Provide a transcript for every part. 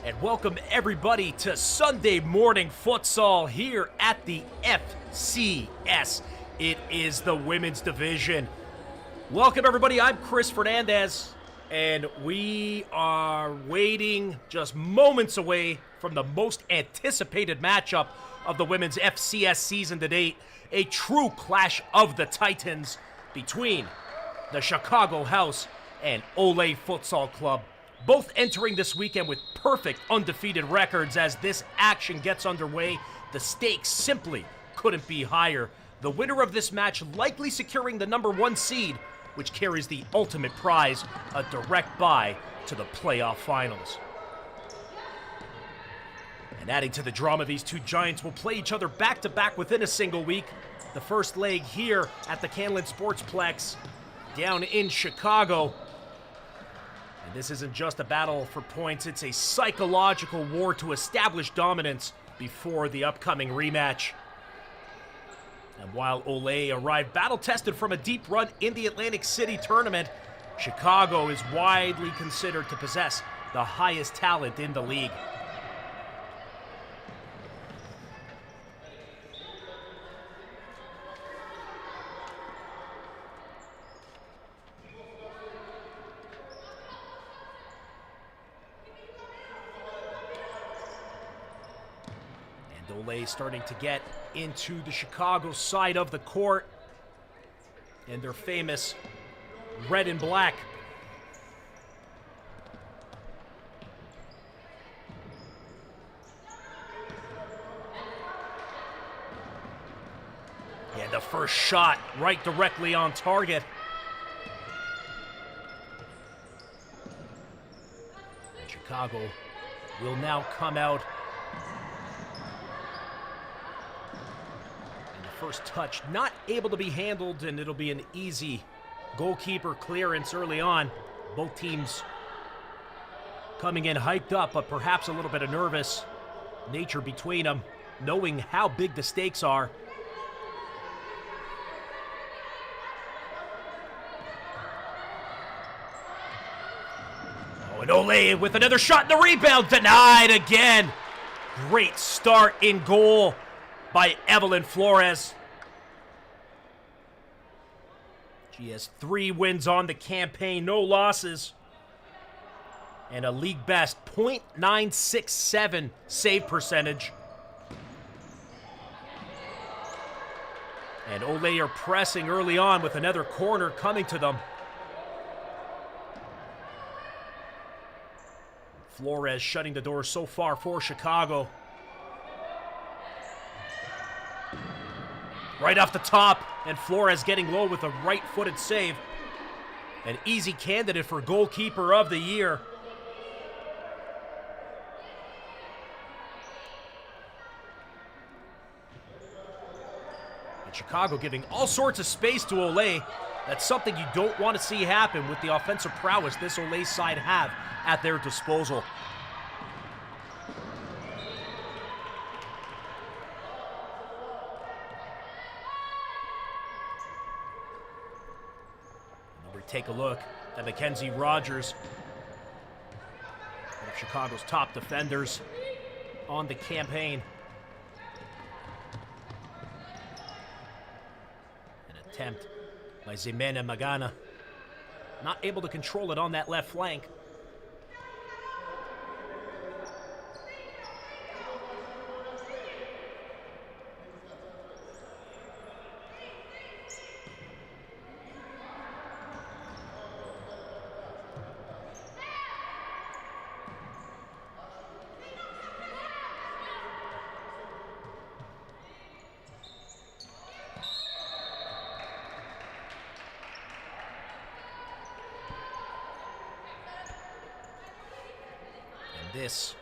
and welcome everybody to Sunday morning futsal here at the FCS. It is the women's division. Welcome everybody, I'm Chris Fernandez, and we are waiting just moments away from the most anticipated matchup of the women's FCS season to date, a true clash of the titans between the Chicago House and Ole Futsal Club. Both entering this weekend with perfect undefeated records. As this action gets underway, the stakes simply couldn't be higher. The winner of this match likely securing the number 1 seed, which carries the ultimate prize, a direct bye to the playoff finals. And adding to the drama, these two giants will play each other back-to-back within a single week. The first leg here at the Canlan Sportsplex down in Chicago. And this isn't just a battle for points, it's a psychological war to establish dominance before the upcoming rematch. And while Ole arrived battle-tested from a deep run in the Atlantic City tournament, Chicago is widely considered to possess the highest talent in the league. Ole starting to get into the Chicago side of the court and their famous red and black. And the first shot right directly on target. And Chicago will now come out. First touch not able to be handled, and it'll be an easy goalkeeper clearance early on. Both teams coming in hyped up, but perhaps a little bit of nervous nature between them, knowing how big the stakes are. Oh, and Ole with another shot, and the rebound denied again. Great start in goal by Evelyn Flores. She has 3 wins on the campaign, no losses, and a league best .967 save percentage. And Ole are pressing early on with another corner coming to them. Flores shutting the door so far for Chicago. Right off the top, and Flores getting low with a right-footed save. An easy candidate for goalkeeper of the year. And Chicago giving all sorts of space to Ole. That's something you don't want to see happen with the offensive prowess this Ole side have at their disposal. Take a look at Mackenzie Rogers, one of Chicago's top defenders on the campaign. An attempt by Ximena Magana, not able to control it on that left flank. This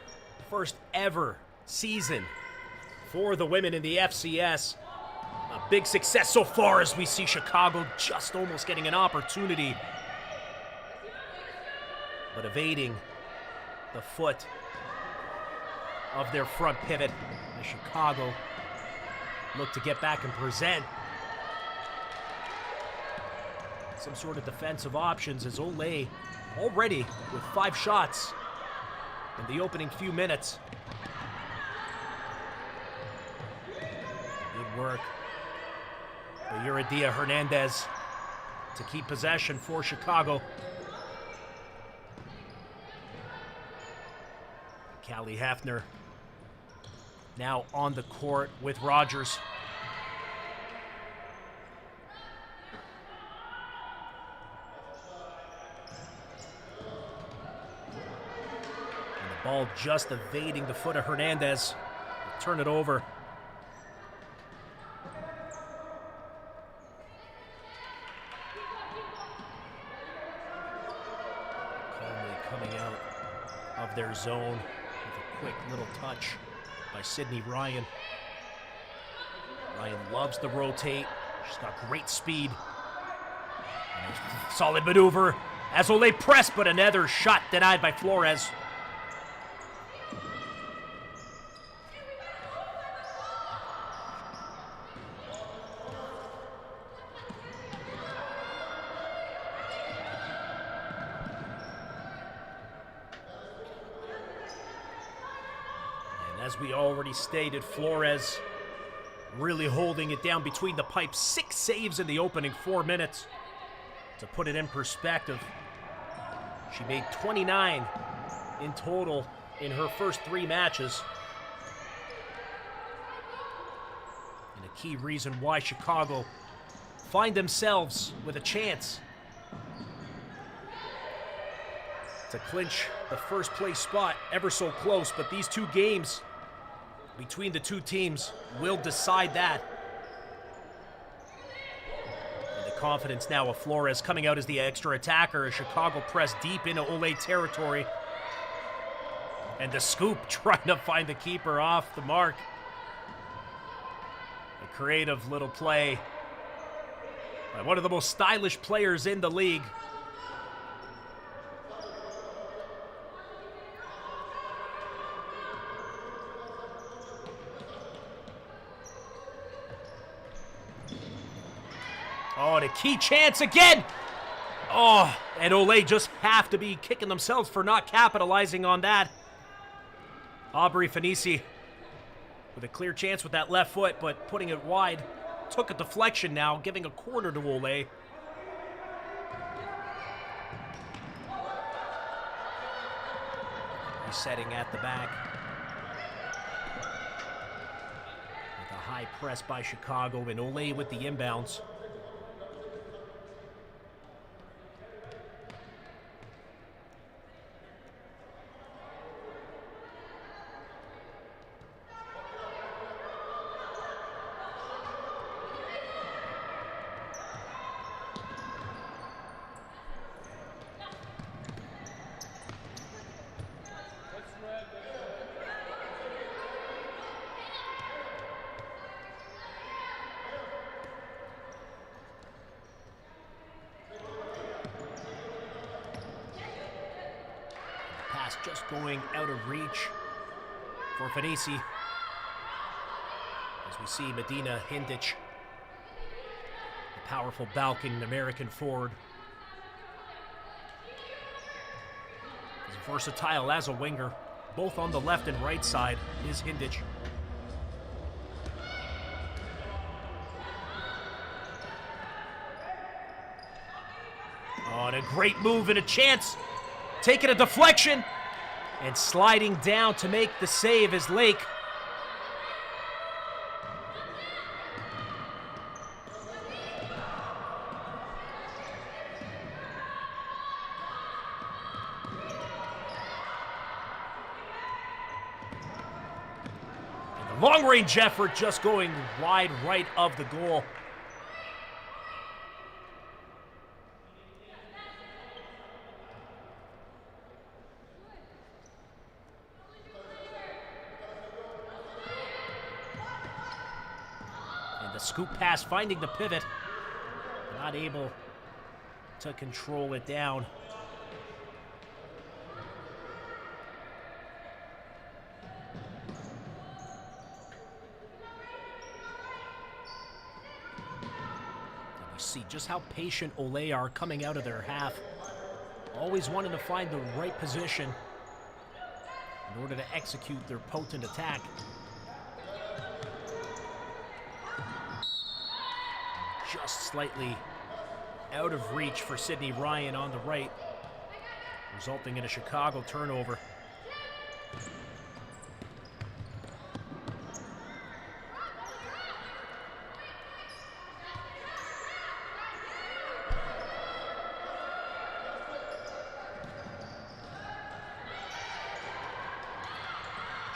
first ever season for the women in the FCS. A big success so far as we see Chicago just almost getting an opportunity, but evading the foot of their front pivot. As Chicago look to get back and present some sort of defensive options, as Ole already with 5 shots in the opening few minutes. Good work by Yuridia Hernandez to keep possession for Chicago. Callie Hafner now on the court with Rogers. And the ball just evading the foot of Hernandez. Turn it over. Calmly coming out of their zone with a quick little touch by Sydney Ryan. Ryan loves to rotate. She's got great speed. Solid maneuver as Olay pressed, but another shot denied by Flores. As we already stated, Flores really holding it down between the pipes. 6 saves in the opening 4 minutes. To put it in perspective, she made 29 in total in her first 3 matches. And a key reason why Chicago find themselves with a chance to clinch the first place spot, ever so close, but these 2 games between the 2 teams will decide that. And the confidence now of Flores coming out as the extra attacker as Chicago pressed deep into Olay territory. And the scoop trying to find the keeper off the mark. A creative little play by one of the most stylish players in the league. Oh, and a key chance again. Oh, and Olay just have to be kicking themselves for not capitalizing on that. Aubrey Fanisi with a clear chance with that left foot, but putting it wide. Took a deflection now, giving a corner to Olay. Resetting at the back. With a high press by Chicago, and Olay with the inbounds. Just going out of reach for Fanisi. As we see Medina Hindich, the powerful Balkan American forward. He's versatile as a winger, both on the left and right side is Hindich. Oh, and a great move and a chance. Taking a deflection. And sliding down to make the save is Lake. And the long-range effort just going wide right of the goal. The scoop pass finding the pivot. Not able to control it down. And we see just how patient Olay are coming out of their half. Always wanting to find the right position. in order to execute their potent attack. Just slightly out of reach for Sydney Ryan on the right, resulting in a Chicago turnover.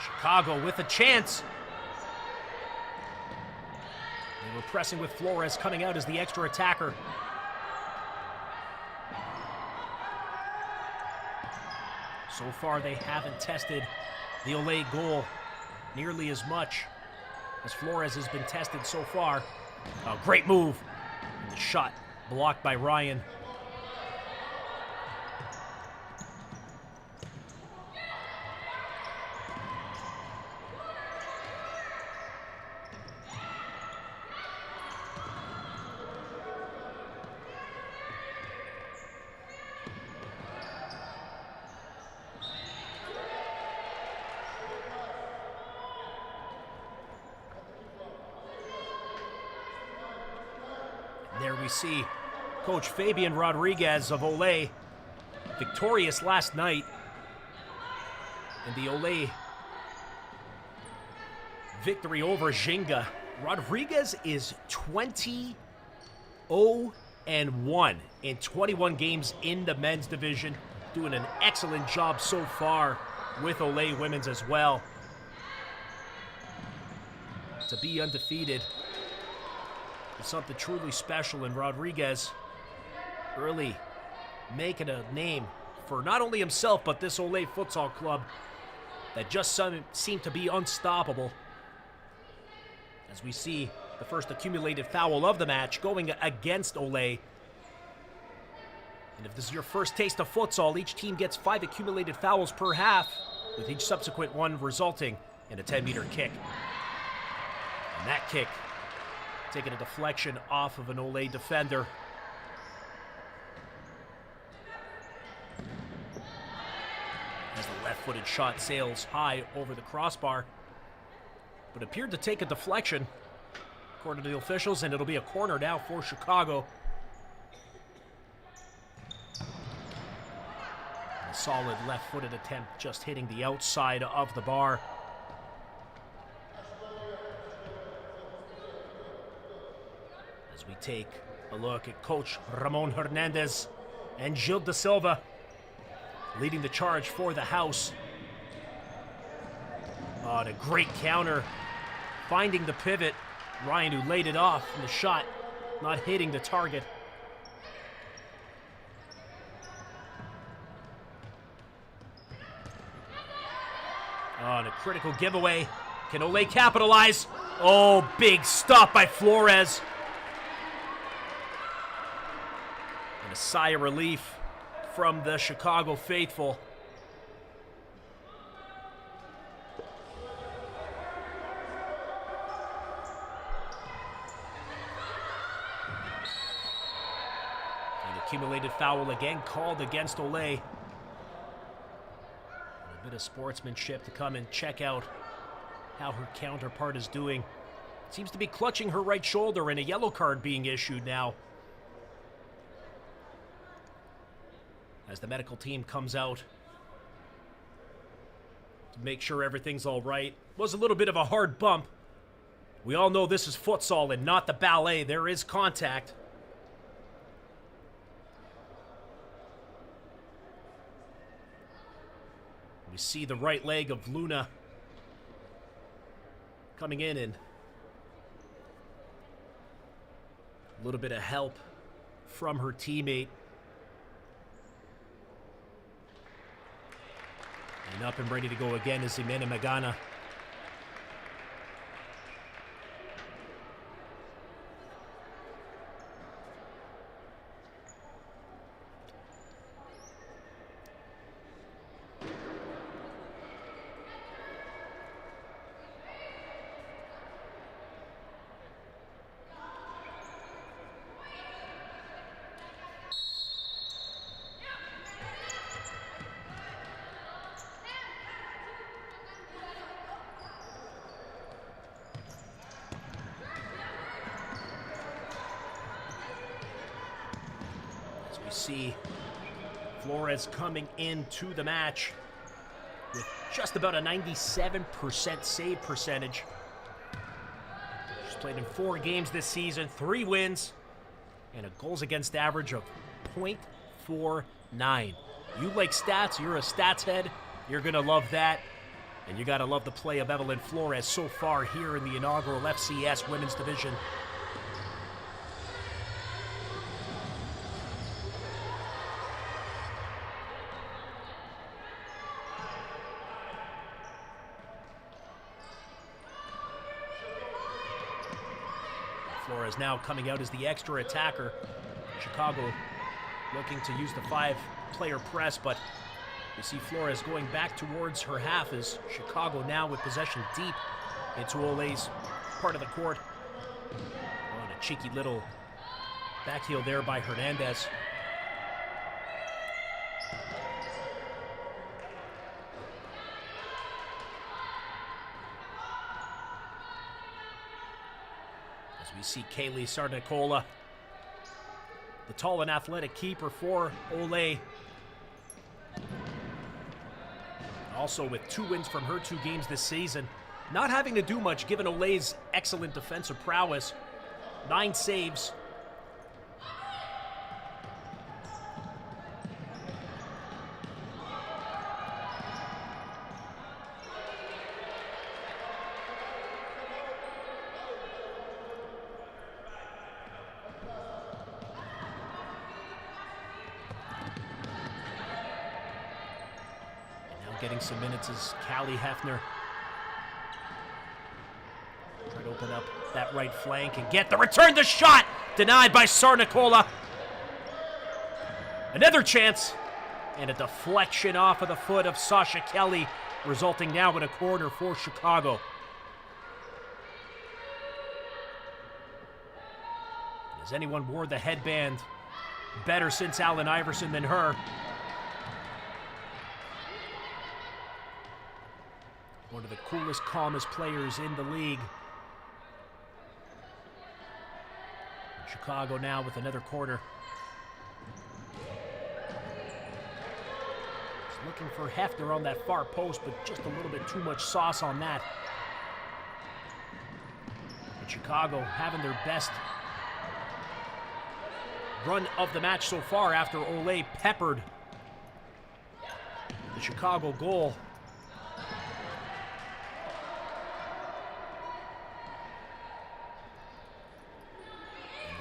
Chicago with a chance. They were pressing with Flores coming out as the extra attacker. So far, they haven't tested the Olay goal nearly as much as Flores has been tested so far. A great move. And the shot blocked by Ryan. There we see Coach Fabian Rodriguez of Olay, victorious last night in the Olay victory over Ginga. Rodriguez is 20-0-1 in 21 games in the men's division, doing an excellent job so far with Olay women's as well. To be undefeated is something truly special, and Rodriguez really making a name for not only himself but this Olay Futsal club that just seemed to be unstoppable. As we see the first accumulated foul of the match going against Olay. And if this is your first taste of futsal, each team gets 5 accumulated fouls per half, with each subsequent one resulting in a 10-meter kick. And that kick taking a deflection off of an Olay defender. As the left-footed shot sails high over the crossbar, but appeared to take a deflection, according to the officials, and it'll be a corner now for Chicago. A solid left-footed attempt just hitting the outside of the bar. As we take a look at Coach Ramon Hernandez and Gilles da Silva leading the charge for the house. Oh, and a great counter, finding the pivot. Ryan, who laid it off, and the shot not hitting the target. Oh, and a critical giveaway. Can Olay capitalize? Oh, big stop by Flores. And a sigh of relief from the Chicago faithful. An accumulated foul again called against Olay. A bit of sportsmanship to come and check out how her counterpart is doing. Seems to be clutching her right shoulder, and a yellow card being issued now. As the medical team comes out to make sure everything's all right. Was a little bit of a hard bump. We all know this is futsal and not the ballet. There is contact. We see the right leg of Luna coming in, and a little bit of help from her teammate. And up and ready to go again is Ximena Magana. You see Flores coming into the match with just about a 97% save percentage. She's played in 4 games this season, 3 wins, and a goals against average of .49. You like stats, you're a stats head, you're going to love that. And you got to love the play of Evelyn Flores so far here in the inaugural FCS Women's Division. Flores now coming out as the extra attacker. Chicago looking to use the 5-player press, but you see Flores going back towards her half as Chicago now with possession deep into Ole's part of the court. Oh, and a cheeky little backheel there by Hernandez. As we see Kaylee Sarnicola, the tall and athletic keeper for Ole. Also with 2 wins from her 2 games this season. Not having to do much given Ole's excellent defensive prowess. 9 saves. Getting some minutes is Callie Hefner. Try to open up that right flank and get the return. The shot denied by Sarnicola. Another chance and a deflection off of the foot of Sasha Kelly, resulting now in a corner for Chicago. Has anyone wore the headband better since Allen Iverson than her? One of the coolest, calmest players in the league. And Chicago now with another corner. Just looking for Hefner on that far post, but just a little bit too much sauce on that. And Chicago having their best run of the match so far after Ole peppered the Chicago goal.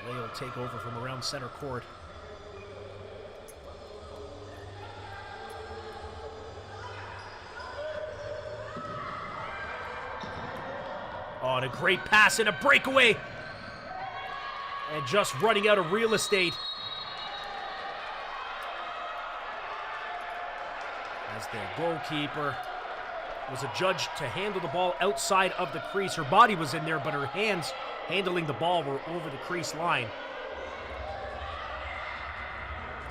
Will take over from around center court. Oh, and a great pass and a breakaway. And just running out of real estate. As the goalkeeper was adjudged to handle the ball outside of the crease. Her body was in there, but her hands handling the ball were over the crease line.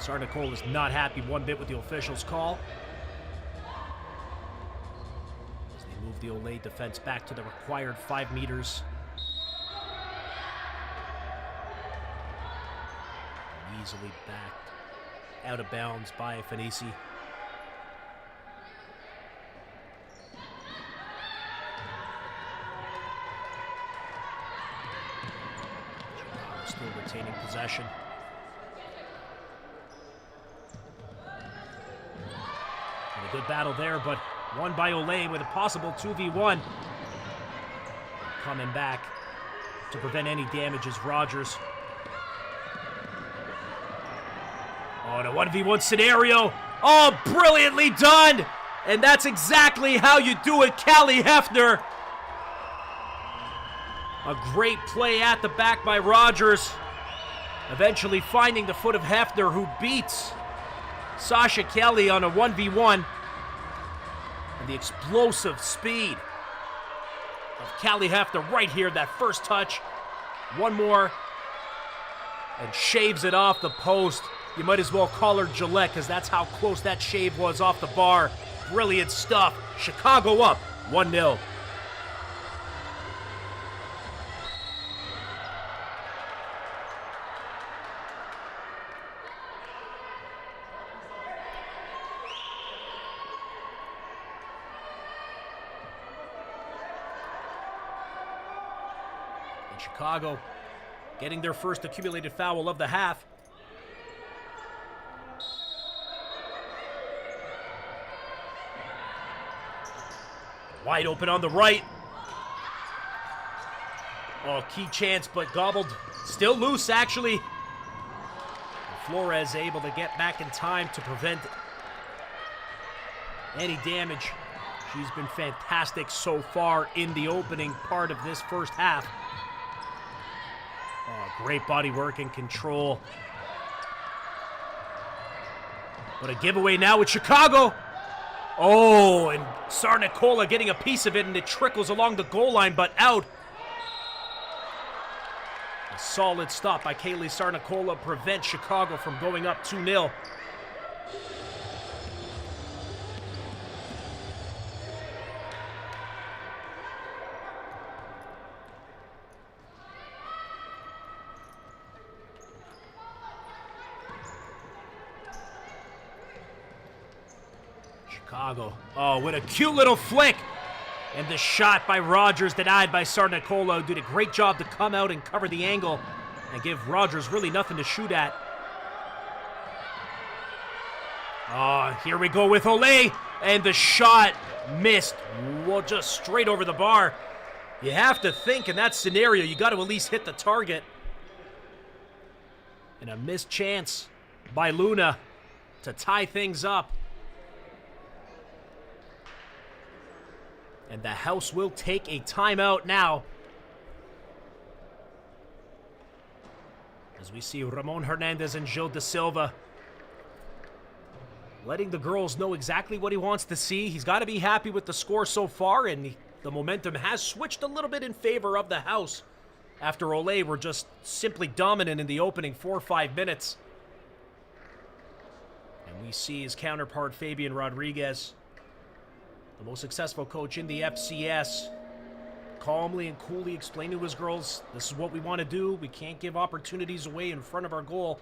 Sarnicola is not happy one bit with the official's call. As they move the Ole defense back to the required 5 meters. Easily backed out of bounds by Fanisi. Still retaining possession. And a good battle there, but won by Ole with a possible 2v1. Coming back to prevent any damage is Rogers. Oh, and a 1v1 scenario. Oh, brilliantly done! And that's exactly how you do it, Callie Hefner. A great play at the back by Rogers. Eventually finding the foot of Hefner, who beats Sasha Kelly on a 1v1. And the explosive speed of Callie Hefner right here, that first touch. One more. And shaves it off the post. You might as well call her Gillette, because that's how close that shave was off the bar. Brilliant stuff. Chicago up 1-0. And Chicago getting their first accumulated foul of the half. Wide open on the right. Oh, key chance, but gobbled. Still loose, actually. Flores able to get back in time to prevent any damage. She's been fantastic so far in the opening part of this first half. Oh, great body work and control. But a giveaway now with Chicago. Oh, and Sarnicola getting a piece of it, and it trickles along the goal line, but out. A solid stop by Kaylee Sarnicola prevents Chicago from going up 2-0. Chicago, oh, with a cute little flick. And the shot by Rogers denied by Sarnicola, who did a great job to come out and cover the angle and give Rogers really nothing to shoot at. Oh, here we go with Olay, and the shot missed. Well, just straight over the bar. You have to think in that scenario, you got to at least hit the target. And a missed chance by Luna to tie things up. And the house will take a timeout now. As we see Ramon Hernandez and Gil da Silva letting the girls know exactly what he wants to see. He's got to be happy with the score so far, and the momentum has switched a little bit in favor of the house after Olay were just simply dominant in the opening 4 or 5 minutes. And we see his counterpart, Fabian Rodriguez, the most successful coach in the FCS, calmly and coolly explain to his girls, this is what we want to do. We can't give opportunities away in front of our goal.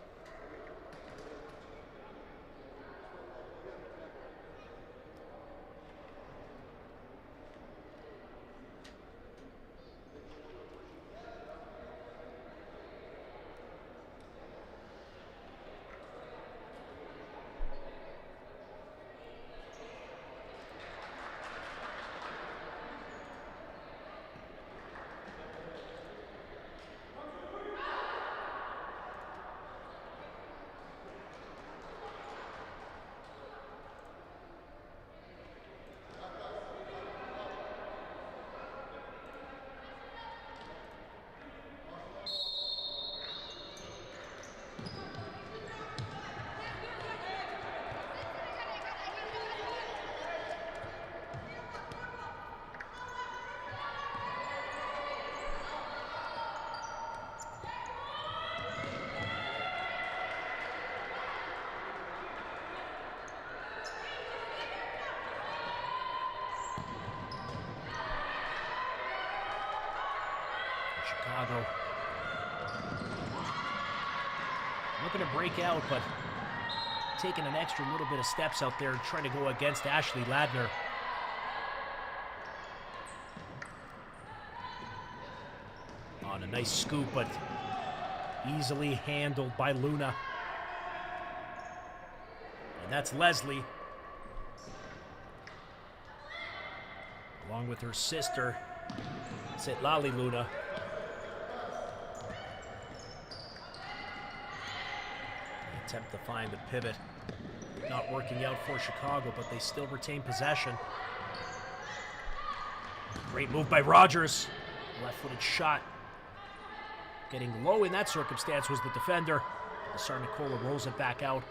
Chicago looking to break out, but taking an extra little bit of steps out there, trying to go against Ashley Ladner. On a nice scoop, but easily handled by Luna. And that's Leslie, along with her sister, Setlali Luna. Attempt to find the pivot. Not working out for Chicago, but they still retain possession. Great move by Rogers. Left-footed shot. Getting low in that circumstance was the defender. Sarnicola rolls it back out.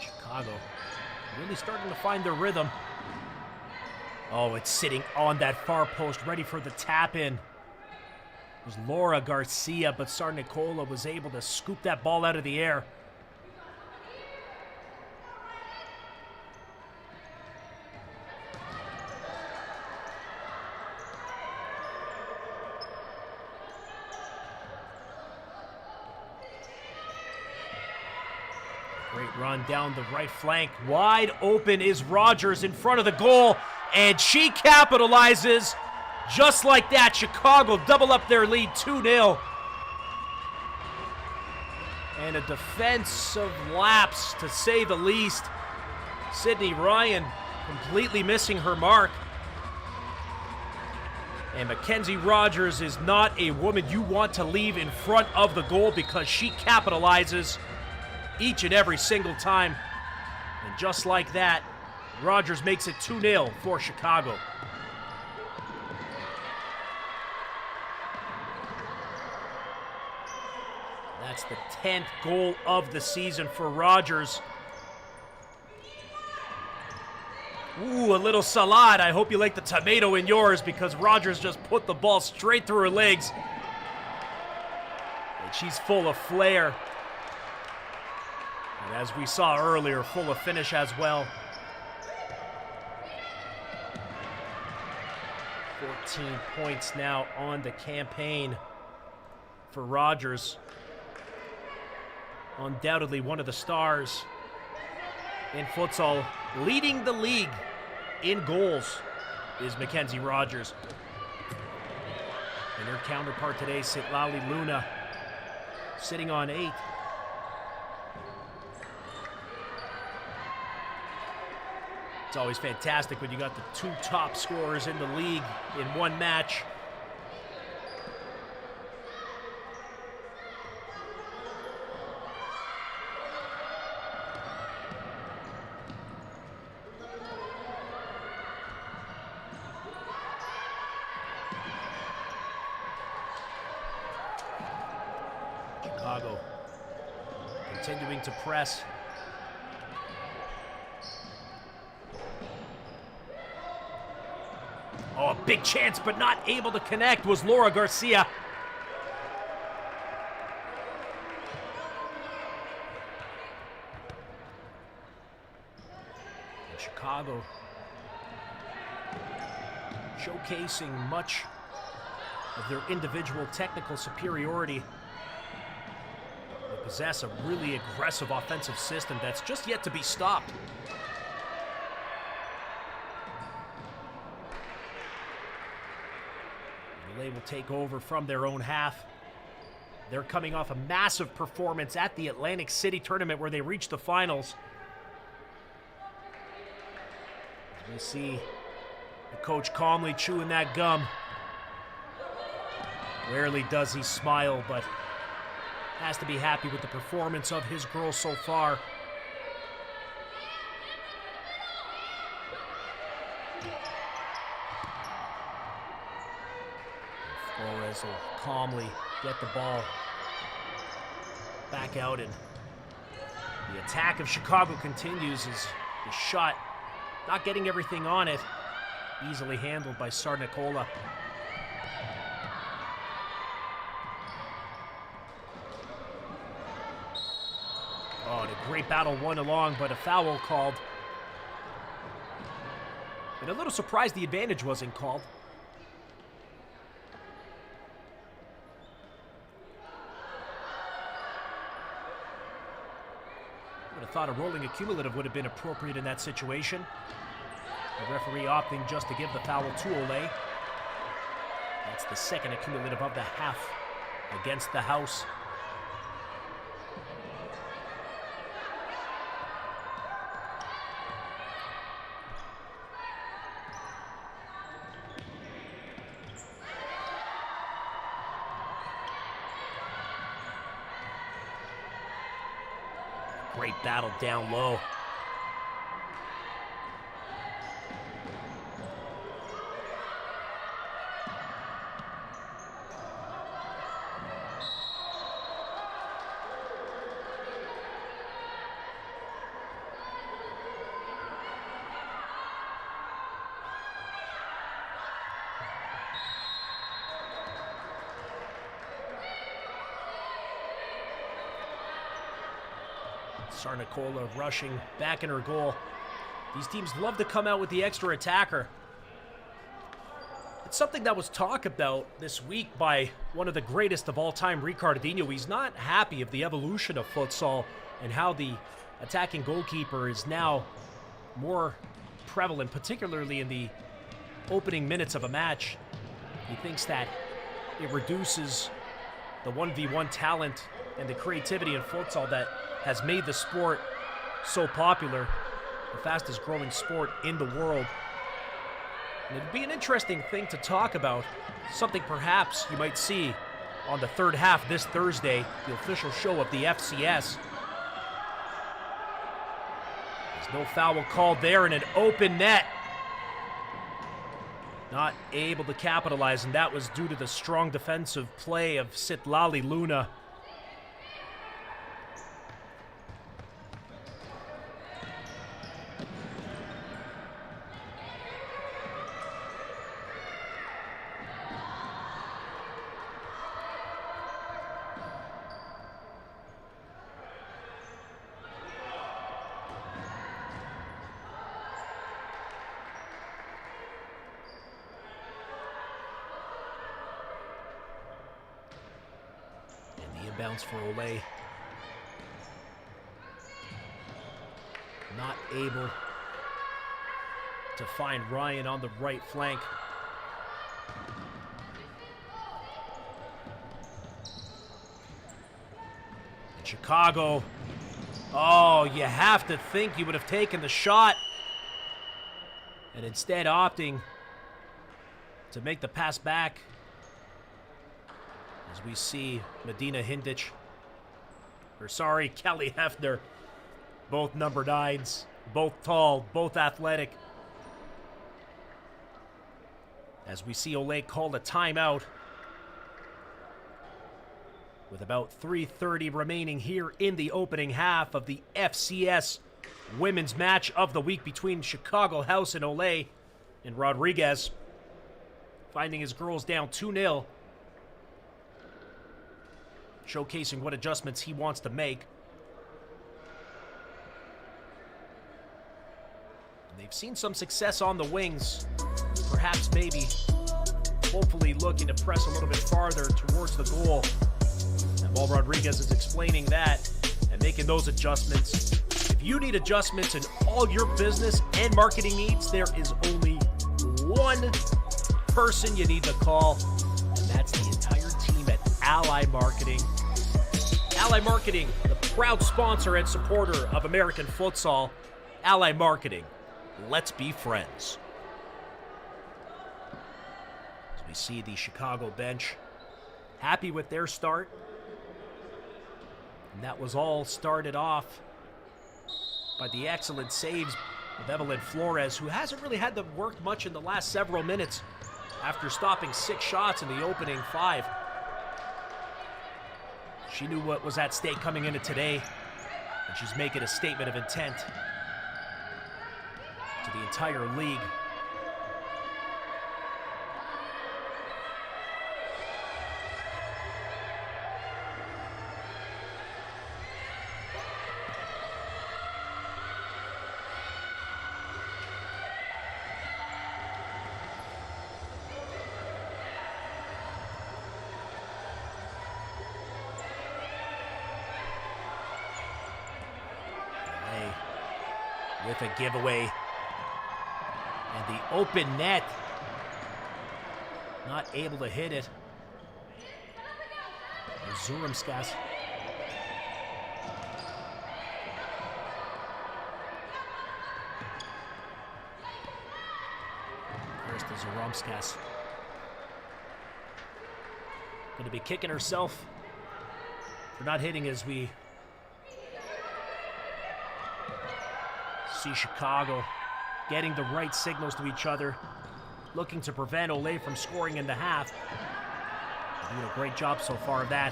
Chicago really starting to find their rhythm. Oh, it's sitting on that far post, ready for the tap-in. It was Laura Garcia, but Sarnicola was able to scoop that ball out of the air. run down the right flank. Wide open is Rogers in front of the goal, and she capitalizes. Just like that, Chicago double up their lead 2-0. And a defensive lapse, to say the least. Sydney Ryan completely missing her mark. And Mackenzie Rogers is not a woman you want to leave in front of the goal because she capitalizes each and every single time. And just like that, Rogers makes it 2-0 for Chicago. That's the 10th goal of the season for Rogers. Ooh, a little salad. I hope you like the tomato in yours because Rogers just put the ball straight through her legs. And she's full of flair. And as we saw earlier, full of finish as well. 14 points now on the campaign for Rogers. Undoubtedly one of the stars in futsal. Leading the league in goals is Mackenzie Rogers. And her counterpart today, Sitlali Luna, sitting on 8. It's always fantastic when you got the 2 top scorers in the league in one match. Chicago continuing to press. Oh, a big chance, but not able to connect was Laura Garcia. And Chicago showcasing much of their individual technical superiority. They possess a really aggressive offensive system that's just yet to be stopped. They will take over from their own half. They're coming off a massive performance at the Atlantic City tournament where they reached the finals. As we see the coach calmly chewing that gum. Rarely does he smile, but has to be happy with the performance of his girls so far. Flores will calmly get the ball back out, and the attack of Chicago continues as the shot not getting everything on it. Easily handled by Sarnicola. Oh, and a great battle won along, but a foul called. And a little surprised the advantage wasn't called. Would have thought a rolling accumulative would have been appropriate in that situation. The referee opting just to give the foul to Olay. That's the second accumulative of the half against the house. Great battle down low. Sarnicola rushing back in her goal. These teams love to come out with the extra attacker. It's something that was talked about this week by one of the greatest of all time, Ricardinho. He's not happy of the evolution of futsal and how the attacking goalkeeper is now more prevalent, particularly in the opening minutes of a match. He thinks that it reduces the 1v1 talent and the creativity in futsal that has made the sport so popular, the fastest growing sport in the world. And it'd be an interesting thing to talk about, something perhaps you might see on the third half this Thursday, the official show of the FCS. There's no foul called there, and an open net. Not able to capitalize, and that was due to the strong defensive play of Sitlali Luna. Bounce for Olay. Not able to find Ryan on the right flank. And Chicago. Oh, you have to think you would have taken the shot. And instead opting to make the pass back. As we see Medina Hindic, Kelly Hefner, both number 9s, both tall, both athletic. As we see Olay call a timeout with about 3:30 remaining here in the opening half of the FCS Women's Match of the Week between Chicago House and Olay. And Rodriguez finding his girls down 2-0. Showcasing what adjustments he wants to make. And they've seen some success on the wings. Perhaps, maybe, hopefully looking to press a little bit farther towards the goal. And while Rodriguez is explaining that and making those adjustments, if you need adjustments in all your business and marketing needs, there is only one person you need to call, and that's the entire team at Ally Marketing. Ally Marketing, the proud sponsor and supporter of American futsal. Ally Marketing, let's be friends. As we see the Chicago bench happy with their start. And that was all started off by the excellent saves of Evelyn Flores, who hasn't really had to work much in the last several minutes after stopping 6 shots in the opening 5. She knew what was at stake coming into today, and she's making a statement of intent to the entire league. With a giveaway. And the open net. Not able to hit it. Zurumskas. First is Zurumskas. Going to be kicking herself for not hitting as we see Chicago getting the right signals to each other, looking to prevent Olay from scoring in the half. Doing a great job so far of that.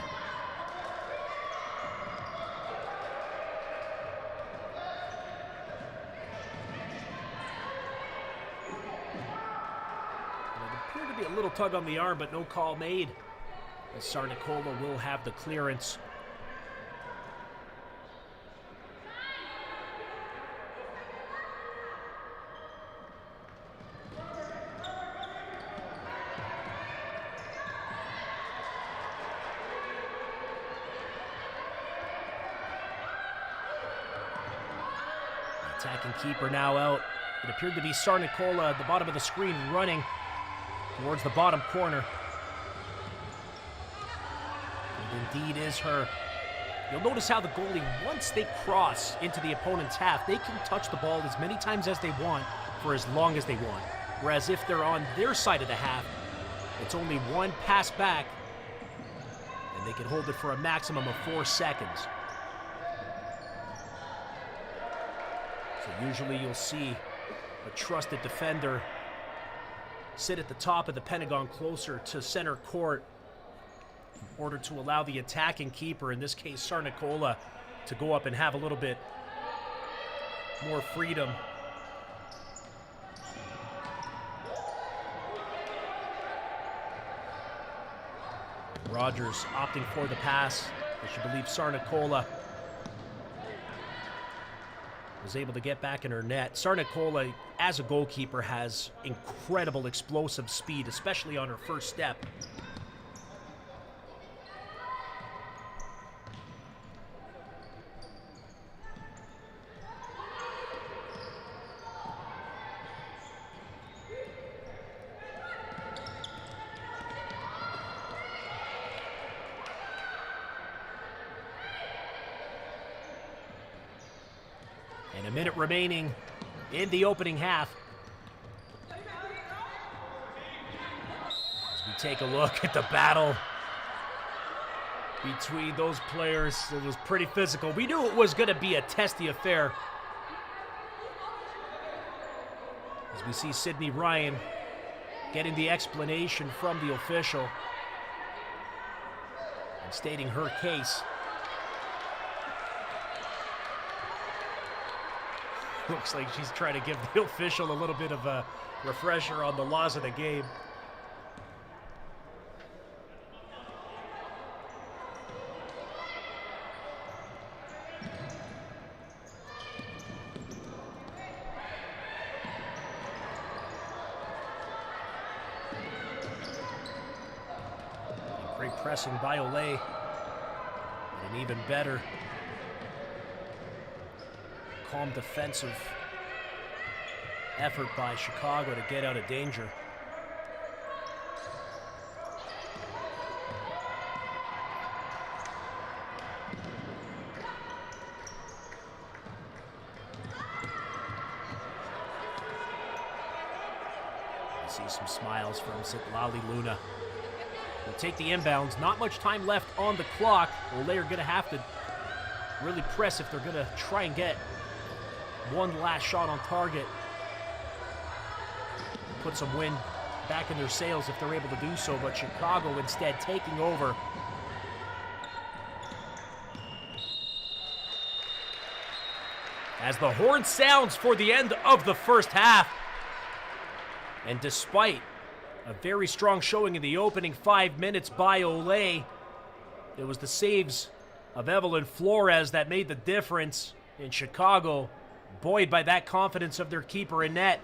There appeared to be a little tug on the arm, but no call made, as Sarnicola will have the clearance. Attacking keeper now out. It appeared to be Sarnicola at the bottom of the screen running towards the bottom corner. It indeed is her. You'll notice how the goalie, once they cross into the opponent's half, they can touch the ball as many times as they want for as long as they want. Whereas if they're on their side of the half, it's only one pass back, and they can hold it for a maximum of 4 seconds. So usually you'll see a trusted defender sit at the top of the pentagon closer to center court in order to allow the attacking keeper, in this case Sarnicola, to go up and have a little bit more freedom. Rogers opting for the pass. I should believe Sarnicola was able to get back in her net. Sarnicola, as a goalkeeper, has incredible explosive speed, especially on her first step. And a minute remaining in the opening half. As we take a look at the battle between those players, it was pretty physical. We knew it was going to be a testy affair. As we see Sydney Ryan getting the explanation from the official and stating her case. Looks like she's trying to give the official a little bit of a refresher on the laws of the game. Great pressing by Olay, and an even better calm defensive effort by Chicago to get out of danger. I see some smiles from Sitlali Luna. We'll take the inbounds. Not much time left on the clock. Well, they're going to have to really press if they're going to try and get one last shot on target. Put some wind back in their sails if they're able to do so, but Chicago instead taking over. As the horn sounds for the end of the first half. And despite a very strong showing in the opening 5 minutes by Olay, it was the saves of Evelyn Flores that made the difference in Chicago, buoyed by that confidence of their keeper in net,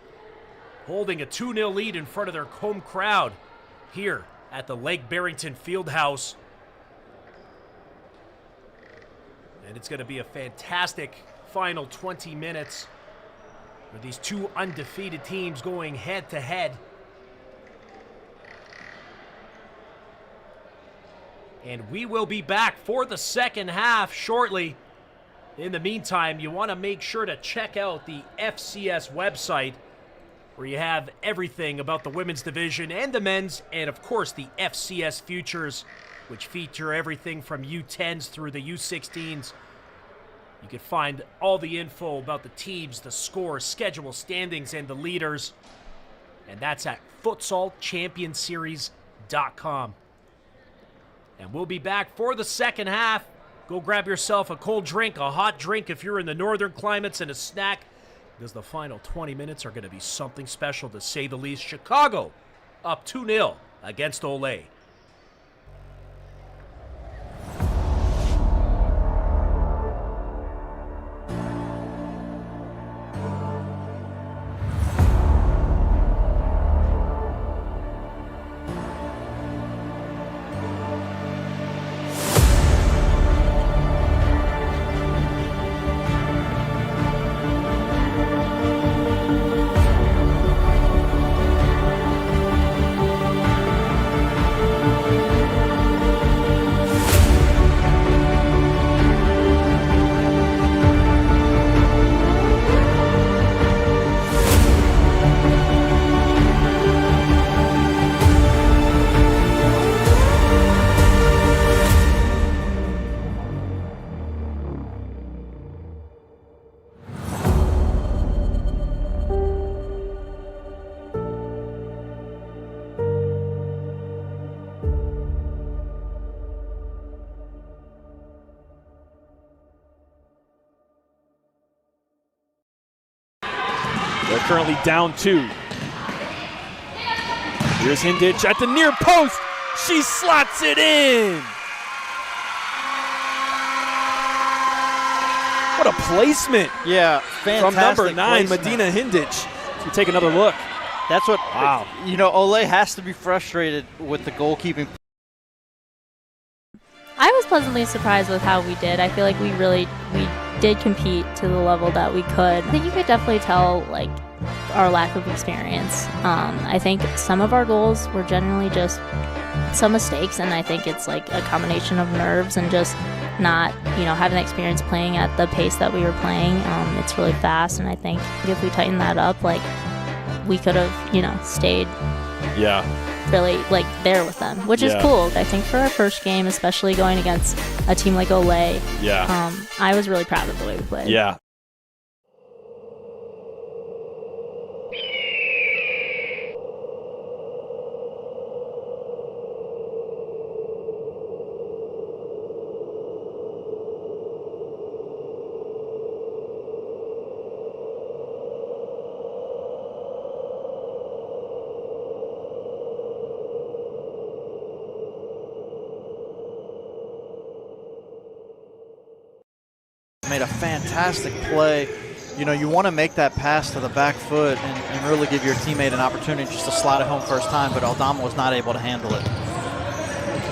holding a 2-0 lead in front of their home crowd here at the Lake Barrington Fieldhouse. And it's going to be a fantastic final 20 minutes with these two undefeated teams going head-to-head. And we will be back for the second half shortly. In the meantime, you want to make sure to check out the FCS website, where you have everything about the women's division and the men's, and of course the FCS futures, which feature everything from U10s through the U16s. You can find all the info about the teams, the scores, schedule, standings, and the leaders. And that's at futsalchampionsseries.com. And we'll be back for the second half. Go grab yourself a cold drink, a hot drink if you're in the northern climates, and a snack, because the final 20 minutes are going to be something special, to say the least. Chicago up 2-0 against Olay. They're currently down 2. Here's Hindich at the near post. She slots it in. What a placement. Yeah, fantastic from number 9, placement. Medina Hindich. We take another look. That's what, wow. Ole has to be frustrated with the goalkeeping. I was pleasantly surprised with how we did. I feel like we did compete to the level that we could. I think you could definitely tell, like, our lack of experience. I think some of our goals were generally just some mistakes, and I think it's like a combination of nerves and just not, having the experience playing at the pace that we were playing. It's really fast, and I think if we tighten that up, like, we could have, stayed really, like, there with them, which is cool. I think for our first game, especially going against a team like Ole, I was really proud of the way we played. Yeah. Made a fantastic play. You want to make that pass to the back foot and really give your teammate an opportunity just to slide it home first time, but Aldama was not able to handle it.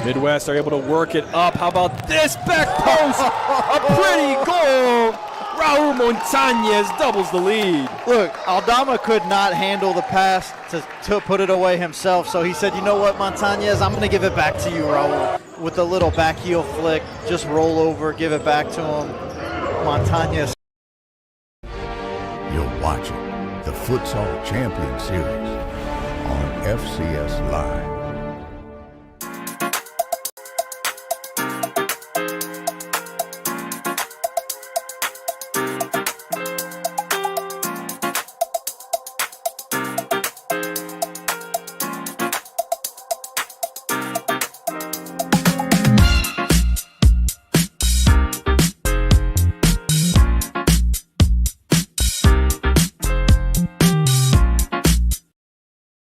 Midwest are able to work it up. How about this back post? A pretty goal. Raul Montañez doubles the lead. Look, Aldama could not handle the pass to put it away himself, so he said, you know what, Montañez, I'm going to give it back to you, Raul. With a little back heel flick, just roll over, give it back to him. Montañez. You're watching the Futsal Champions Series on FCS Live.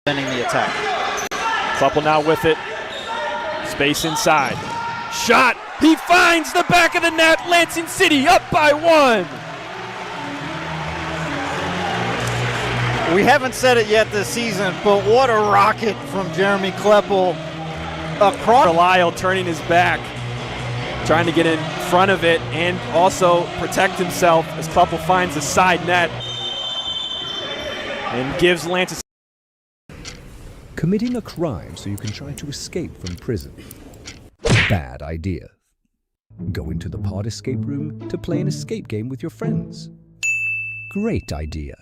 The attack. Kleppel now with it. Space inside. Shot. He finds the back of the net. Lansing City up by 1. We haven't said it yet this season, but what a rocket from Jeremy Kleppel across. Lyle turning his back, trying to get in front of it and also protect himself as Kleppel finds the side net and gives Lansing. Committing a crime so you can try to escape from prison. Bad idea. Go into the pod escape room to play an escape game with your friends. Great idea.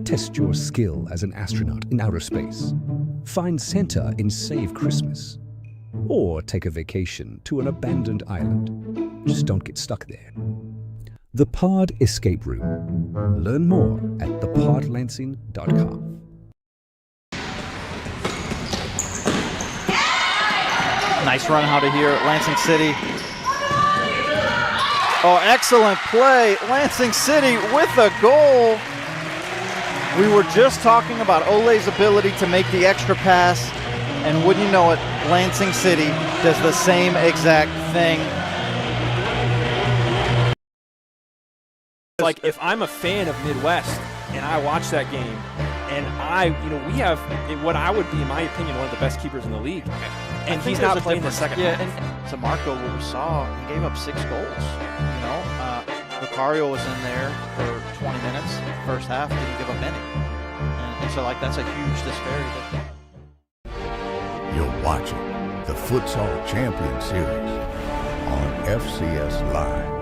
Test your skill as an astronaut in outer space. Find Santa in Save Christmas. Or take a vacation to an abandoned island. Just don't get stuck there. The Pod Escape Room. Learn more at thepodlansing.com. Nice run out of here, Lansing City. Oh, excellent play. Lansing City with a goal. We were just talking about Ole's ability to make the extra pass, and wouldn't you know it, Lansing City does the same exact thing. Like, if I'm a fan of Midwest and I watch that game, and we have what I would be, in my opinion, one of the best keepers in the league. And he's not playing the second half. And to Marco, what we saw, he gave up 6 goals. Lucario was in there for 20 minutes. First half, didn't give up any. And so, that's a huge disparity. You're watching the Futsal Champions Series on FCS Live.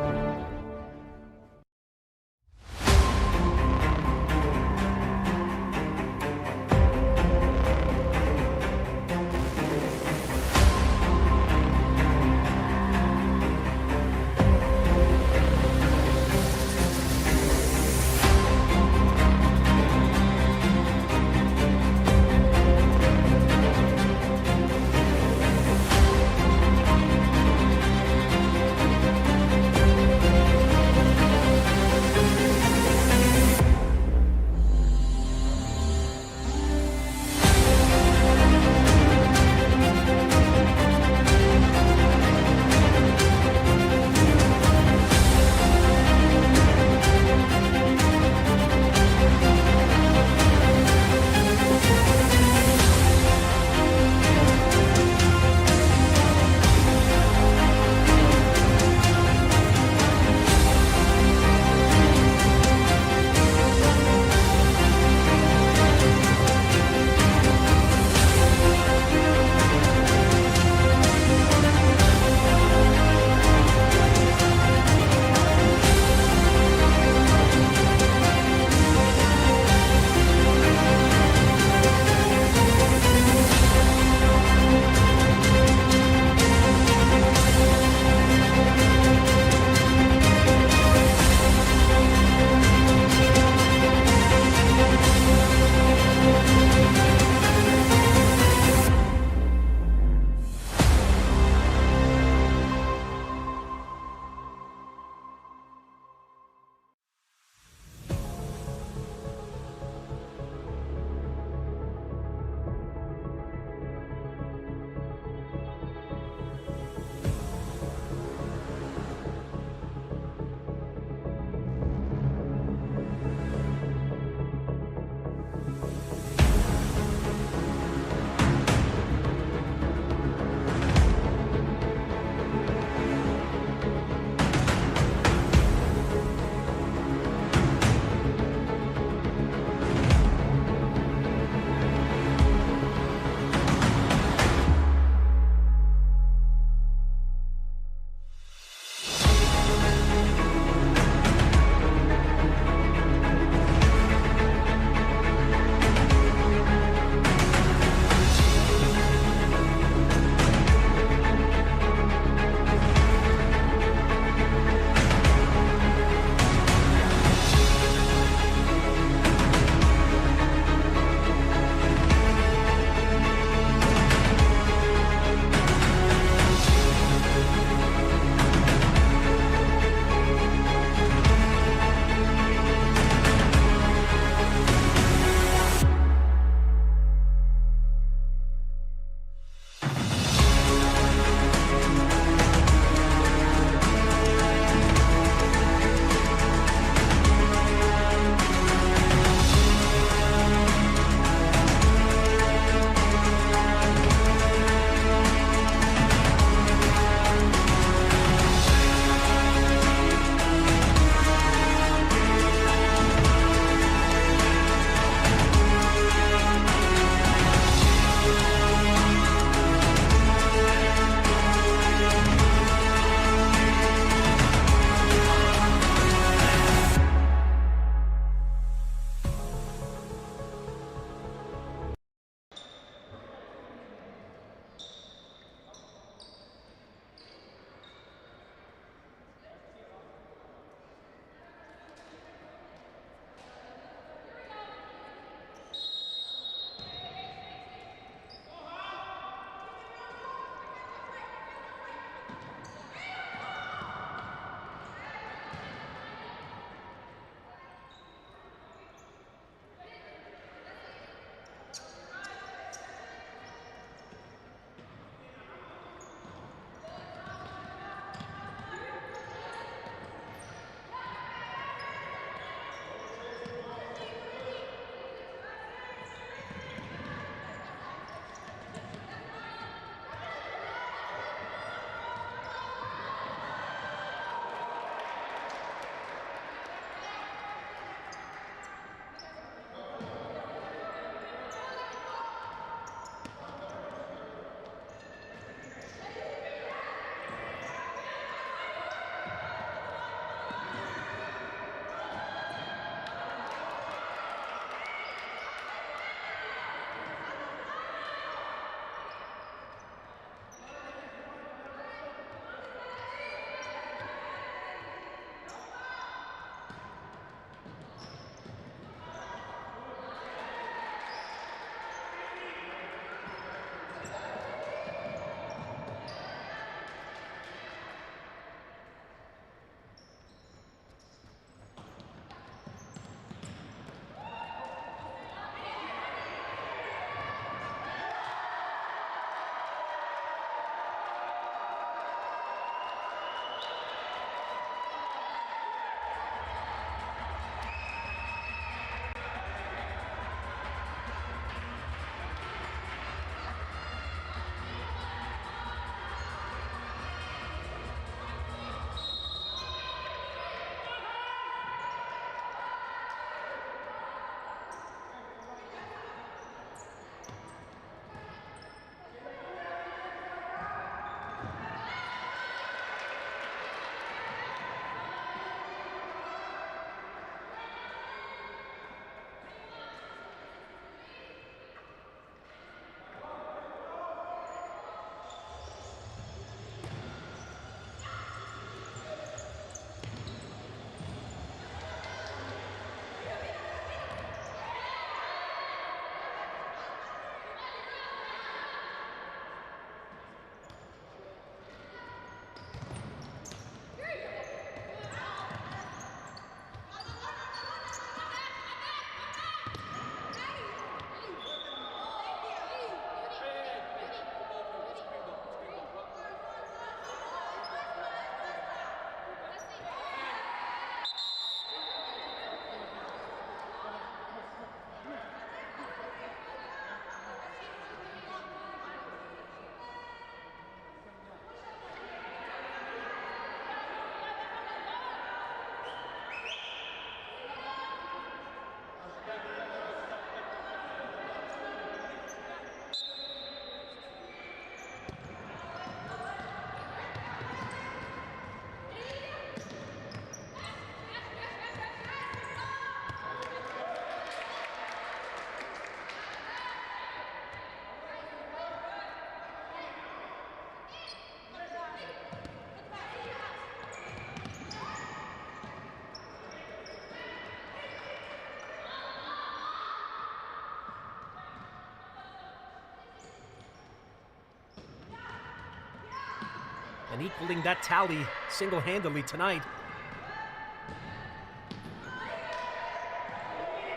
and equaling that tally single-handedly tonight.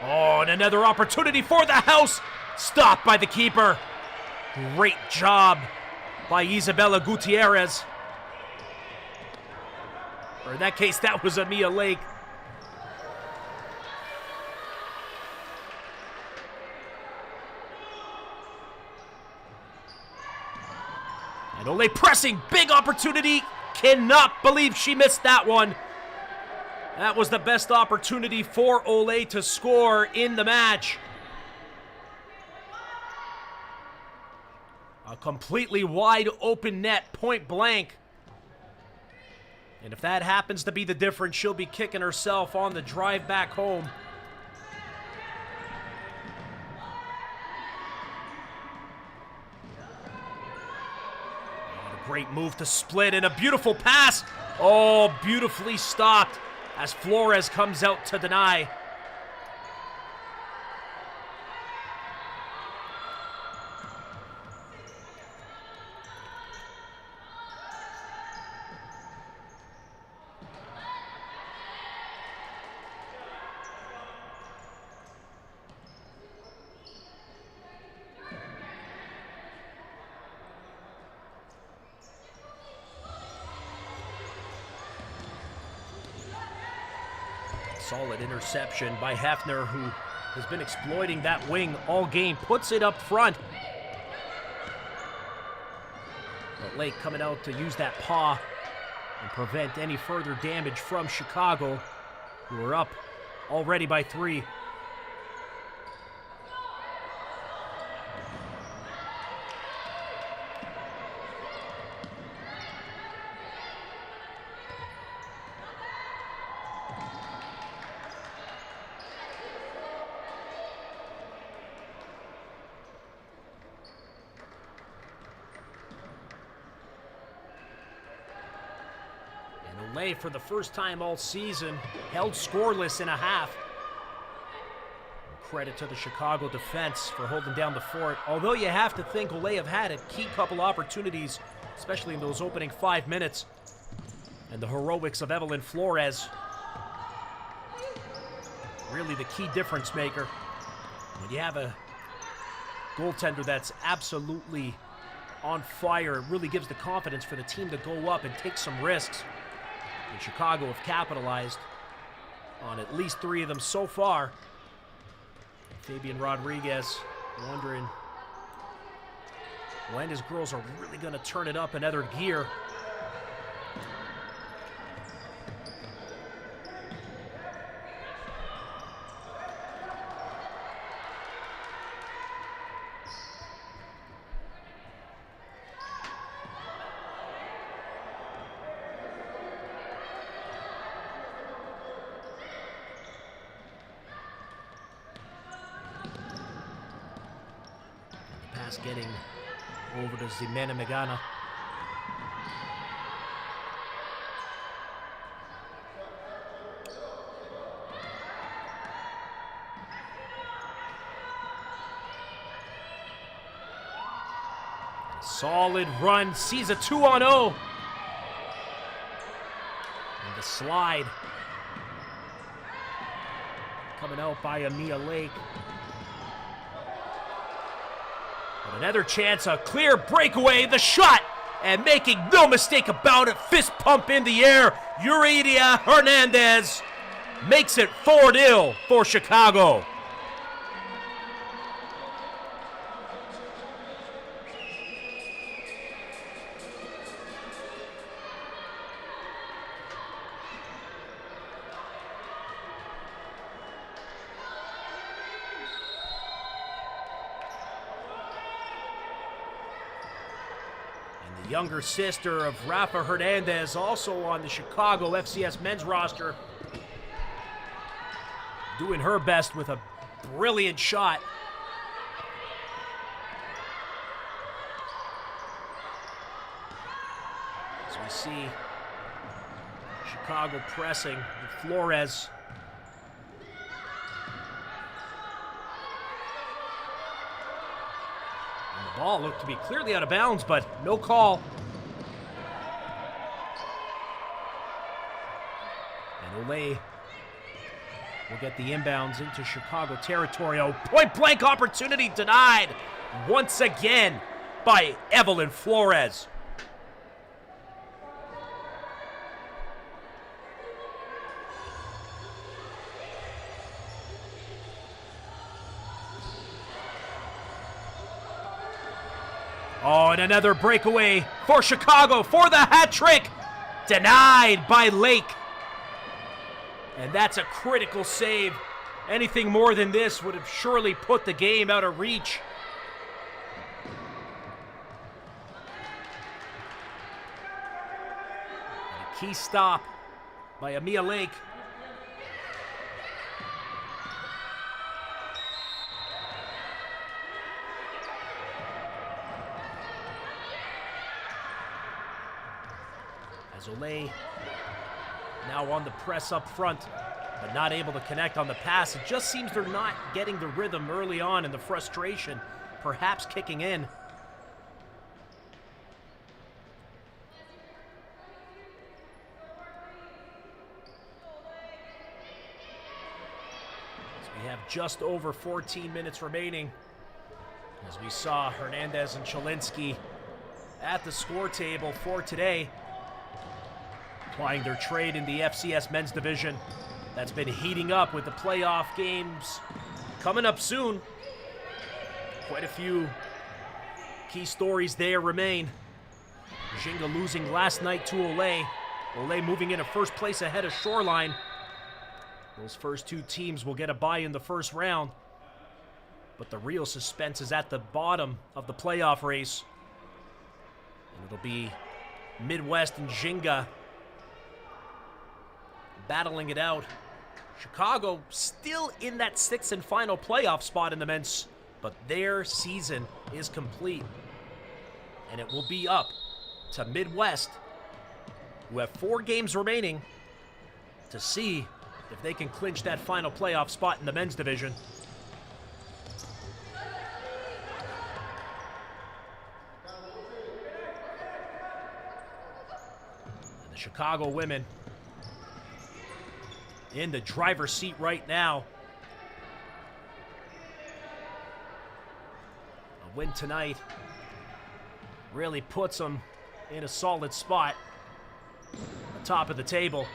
Oh, and another opportunity for the house. Stopped by the keeper. Great job by Isabella Gutierrez. Or in that case, that was Amia Lake. And Ole pressing, big opportunity. Cannot believe she missed that one. That was the best opportunity for Ole to score in the match. A completely wide open net, point blank. And if that happens to be the difference, she'll be kicking herself on the drive back home. What a great move to split and a beautiful pass. Oh, beautifully stopped as Flores comes out to deny. Solid interception by Hefner, who has been exploiting that wing all game. Puts it up front. But Lake coming out to use that paw and prevent any further damage from Chicago, who are up already by 3. Ole, for the first time all season, held scoreless in a half. Credit to the Chicago defense for holding down the fort. Although you have to think Ole have had a key couple opportunities, especially in those opening 5 minutes. And the heroics of Evelyn Flores, really the key difference maker. When you have a goaltender that's absolutely on fire, it really gives the confidence for the team to go up and take some risks. And Chicago have capitalized on at least 3 of them so far. Fabian Rodriguez wondering when his girls are really going to turn it up another gear. Getting over to Ximena Megana. Solid run, sees a 2-on-0. And the slide coming out by Amia Lake. Another chance, a clear breakaway, the shot, and making no mistake about it, fist pump in the air. Yuridia Hernandez makes it 4-0 for Chicago. Younger sister of Rafa Hernandez, also on the Chicago FCS men's roster, doing her best with a brilliant shot. As we see Chicago pressing with Flores. And the ball looked to be clearly out of bounds, but no call. Olay will get the inbounds into Chicago territory. Oh, point-blank opportunity denied once again by Evelyn Flores. Oh, and another breakaway for Chicago for the hat trick. Denied by Lake. And that's a critical save. Anything more than this would have surely put the game out of reach. And a key stop by Amia Lake. As Olay now on the press up front, but not able to connect on the pass. It just seems they're not getting the rhythm early on, and the frustration perhaps kicking in. So we have just over 14 minutes remaining. As we saw Hernandez and Cholinsky at the score table for today, applying their trade in the FCS men's division. That's been heating up with the playoff games coming up soon. Quite a few key stories there remain. Jinga losing last night to Olay. Olay moving into first place ahead of Shoreline. Those first two teams will get a bye in the first round. But the real suspense is at the bottom of the playoff race. And it'll be Midwest and Jinga battling it out. Chicago still in that sixth and final playoff spot in the men's, but their season is complete. And it will be up to Midwest, who have 4 games remaining, to see if they can clinch that final playoff spot in the men's division. And the Chicago women in the driver's seat right now. A win tonight really puts them in a solid spot on the top of the table.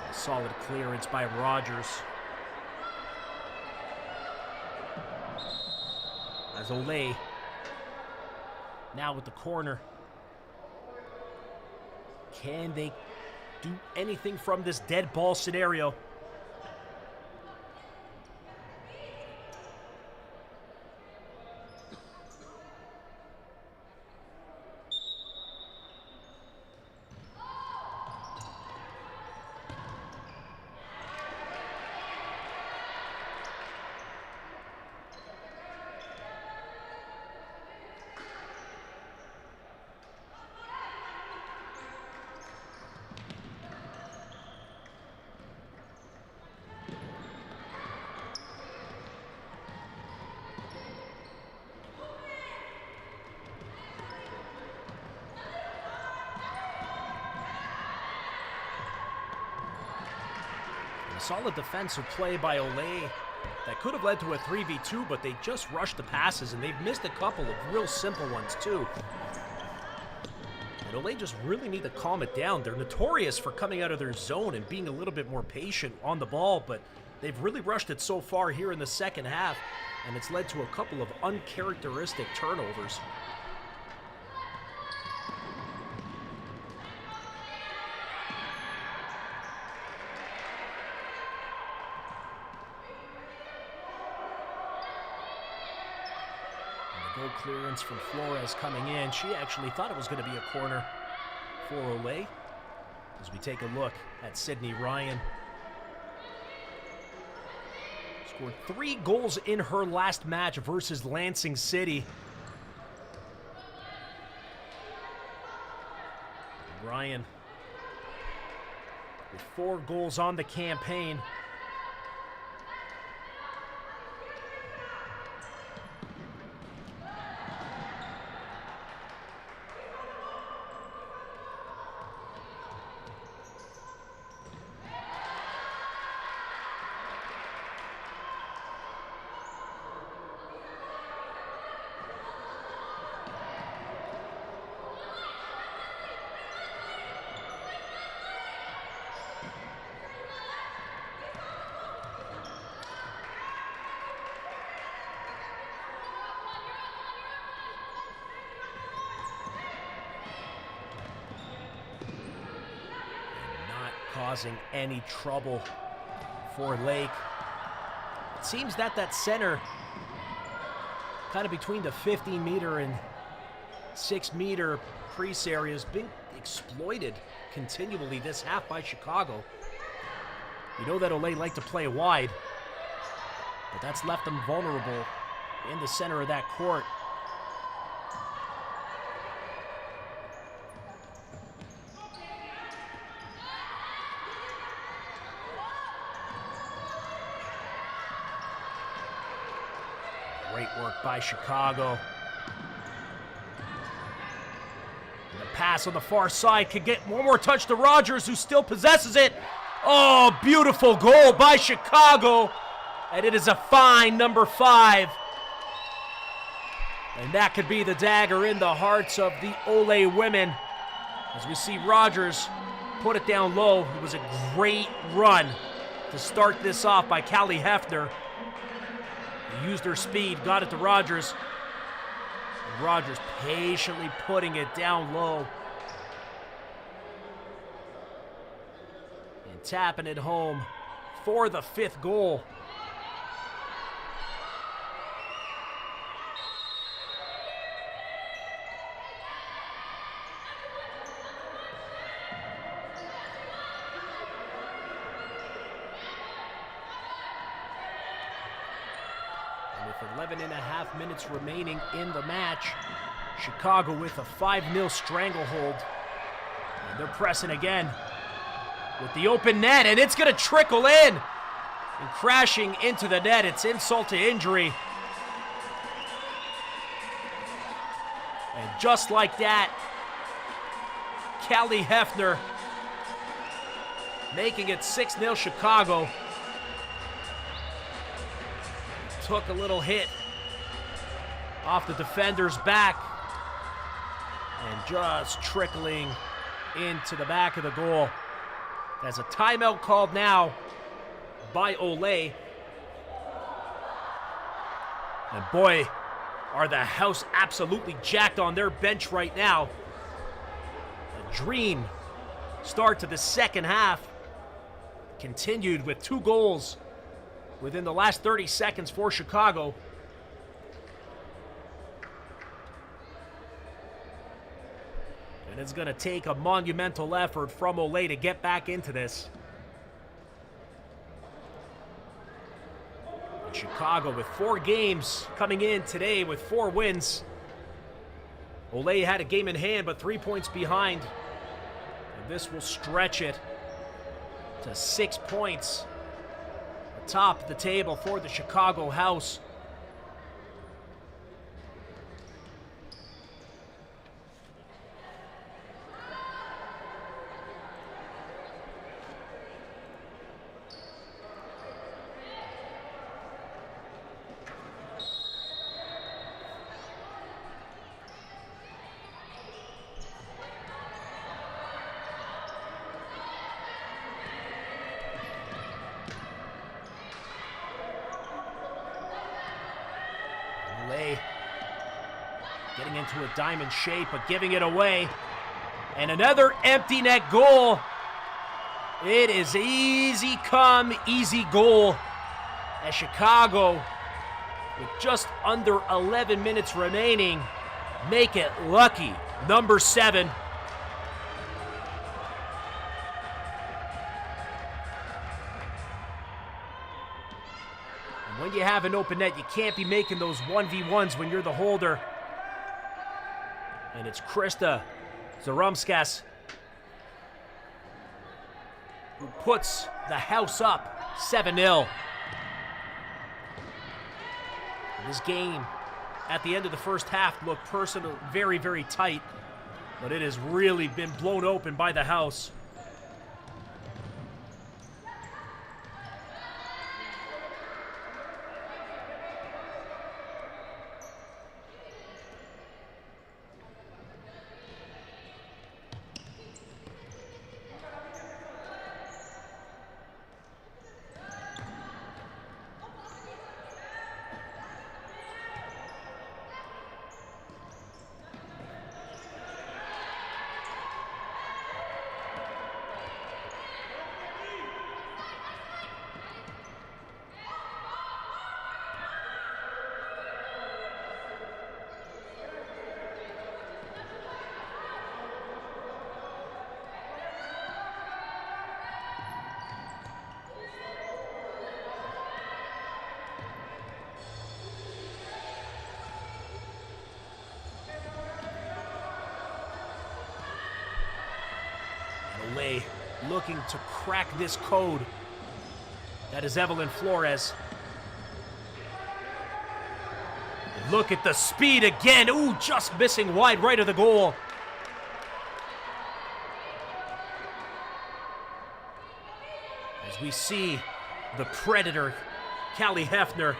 A solid clearance by Rogers. As Olay now with the corner. Can they do anything from this dead ball scenario? Solid defensive play by Olay that could have led to a 3v2, but they just rushed the passes, and they've missed a couple of real simple ones too. And Olay just really need to calm it down. They're notorious for coming out of their zone and being a little bit more patient on the ball, but they've really rushed it so far here in the second half, and it's led to a couple of uncharacteristic turnovers. Goal clearance from Flores coming in. She actually thought it was going to be a corner for Olay. As we take a look at Sydney Ryan. Scored 3 goals in her last match versus Lansing City. Ryan with 4 goals on the campaign. causing any trouble for Lake. It seems that that center, kind of between the 15-meter and 6-meter crease area, has been exploited continually this half by Chicago. You know that Olay like to play wide, but that's left them vulnerable in the center of that court. Great work by Chicago. And the pass on the far side could get one more touch to Rogers, who still possesses it. Oh, beautiful goal by Chicago. And it is a fine number 5. And that could be the dagger in the hearts of the Olay women. As we see Rogers put it down low. It was a great run to start this off by Callie Hefner. They used her speed, got it to Rogers. And Rogers patiently putting it down low. And tapping it home for the 5th goal. With 11 and a half minutes remaining in the match, Chicago with a 5-0 stranglehold. And they're pressing again with the open net, and it's going to trickle in. And crashing into the net, it's insult to injury. And just like that, Callie Hefner making it 6-0 Chicago. Took a little hit off the defender's back and just trickling into the back of the goal. There's a timeout called now by Olay. And boy, are the House absolutely jacked on their bench right now. A dream start to the second half. Continued with 2 goals within the last 30 seconds for Chicago. And it's going to take a monumental effort from Olay to get back into this. And Chicago with 4 games coming in today with 4 wins. Olay had a game in hand, but 3 points behind. And this will stretch it to 6 points. Top of the table for the Chicago House. Getting into a diamond shape, but giving it away. And another empty net goal. It is easy come, easy goal. As Chicago, with just under 11 minutes remaining, make it lucky. Number 7. And when you have an open net, you can't be making those 1v1s when you're the holder. And it's Krista Zarumskas who puts the House up 7-0. This game at the end of the first half looked very, very tight, but it has really been blown open by the House. looking to crack this code. That is Evelyn Flores. And look at the speed again. Ooh, just missing wide right of the goal. As we see the Predator, Callie Hefner.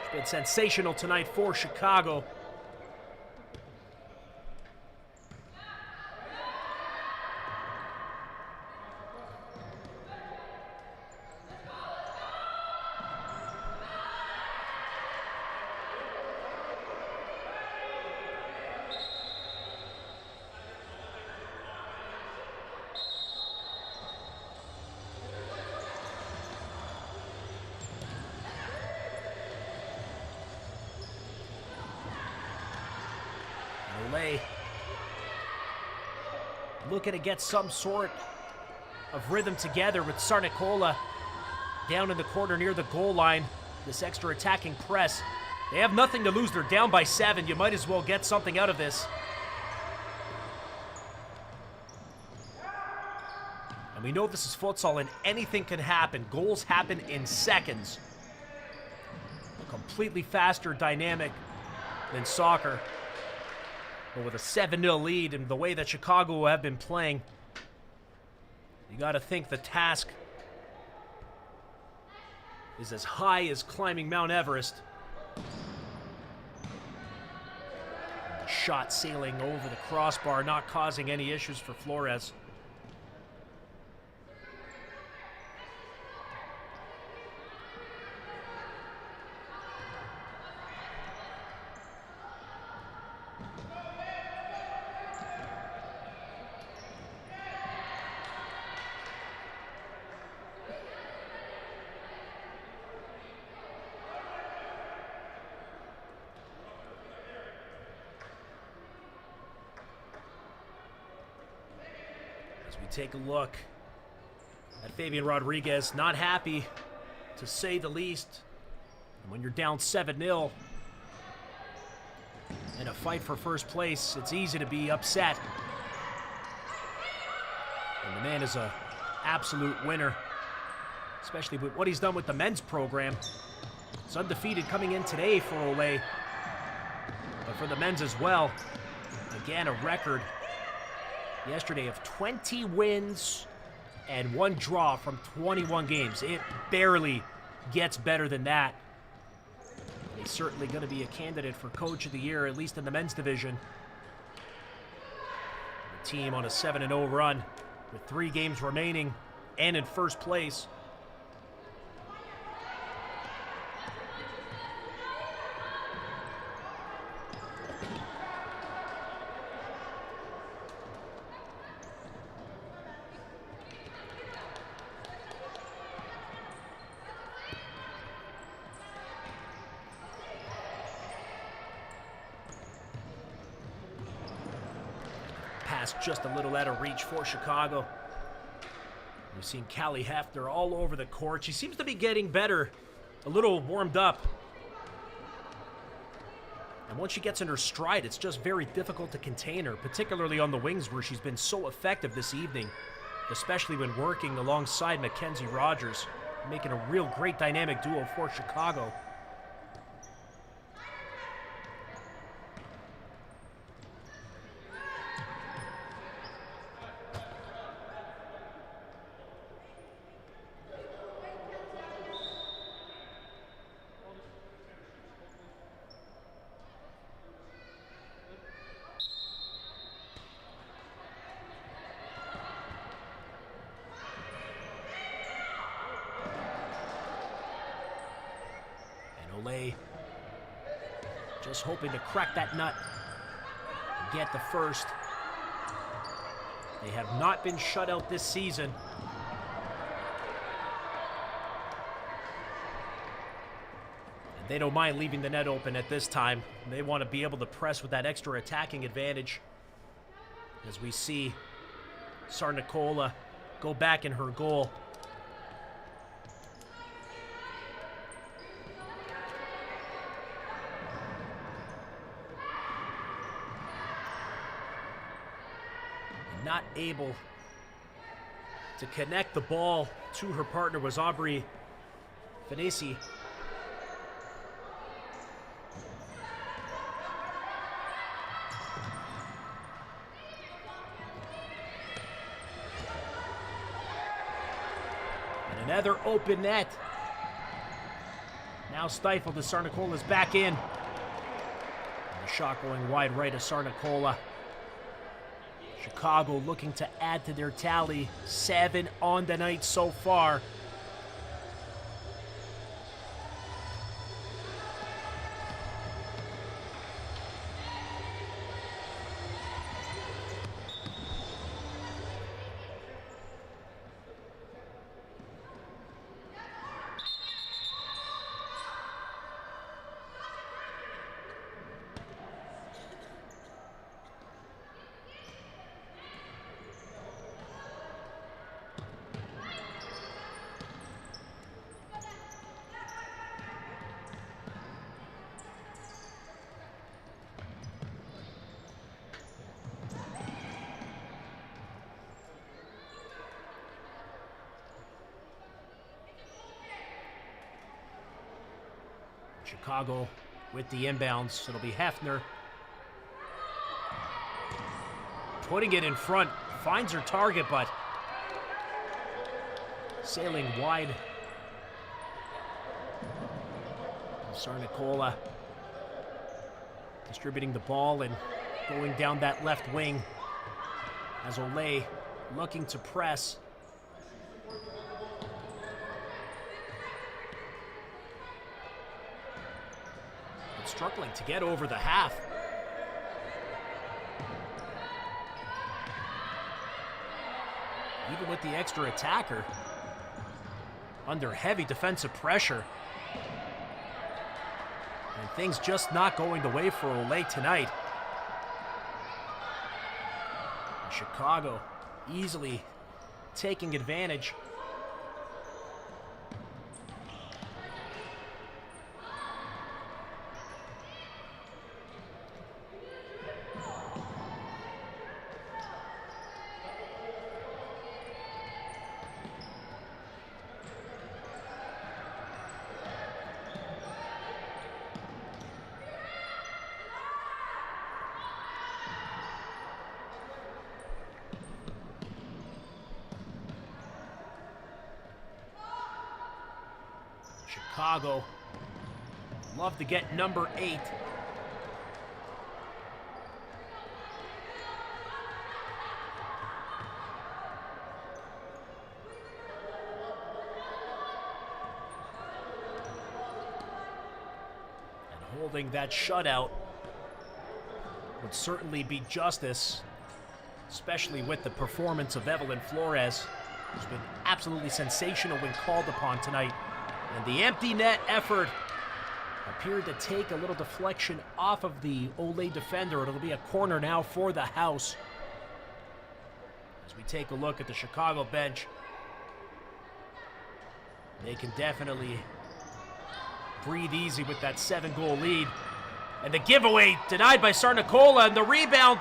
She's been sensational tonight for Chicago. Olay looking to get some sort of rhythm together with Sarnicola down in the corner near the goal line. This extra attacking press. They have nothing to lose. They're down by 7. You might as well get something out of this. And we know this is futsal and anything can happen. Goals happen in seconds. A completely faster dynamic than soccer. But with a 7-0 lead and the way that Chicago have been playing, you got to think the task is as high as climbing Mount Everest. The shot sailing over the crossbar, not causing any issues for Flores. We take a look at Fabian Rodriguez, not happy to say the least. And when you're down 7-0 in a fight for first place, it's easy to be upset. And the man is an absolute winner, especially with what he's done with the men's program. It's undefeated coming in today for Olay, but for the men's as well. Again, a record yesterday of 20 wins and 1 draw from 21 games. It barely gets better than that. He's certainly going to be a candidate for Coach of the Year, at least in the men's division. The team on a 7-0 run with 3 games remaining and in first place. Pass just a little out of reach for Chicago. We've seen Callie Hefner all over the court. She seems to be getting better, a little warmed up. And once she gets in her stride, it's just very difficult to contain her, particularly on the wings where she's been so effective this evening, especially when working alongside Mackenzie Rogers, making a real great dynamic duo for Chicago. Just hoping to crack that nut and get the first. They have not been shut out this season. And they don't mind leaving the net open at this time. They want to be able to press with that extra attacking advantage. As we see Sarnicola go back in her goal. not able to connect the ball to her partner was Aubrey Fanesi. And another open net. Now stifled as Sarnicola's back in. And the shot going wide right of Sarnicola. Chicago looking to add to their tally. 7 on the night so far. Chicago with the inbounds. It'll be Hefner. Putting it in front. Finds her target, but sailing wide. Sarnicola distributing the ball and going down that left wing as Olay looking to press. Struggling to get over the half. Even with the extra attacker, under heavy defensive pressure. And things just not going the way for Olay tonight. And Chicago easily taking advantage. Chicago love to get number 8. And holding that shutout would certainly be justice, especially with the performance of Evelyn Flores, who's been absolutely sensational when called upon tonight. And the empty net effort appeared to take a little deflection off of the Olay defender. It'll be a corner now for the house. As we take a look at the Chicago bench, they can definitely breathe easy with that 7-goal lead. And the giveaway denied by Sarnicola, and the rebound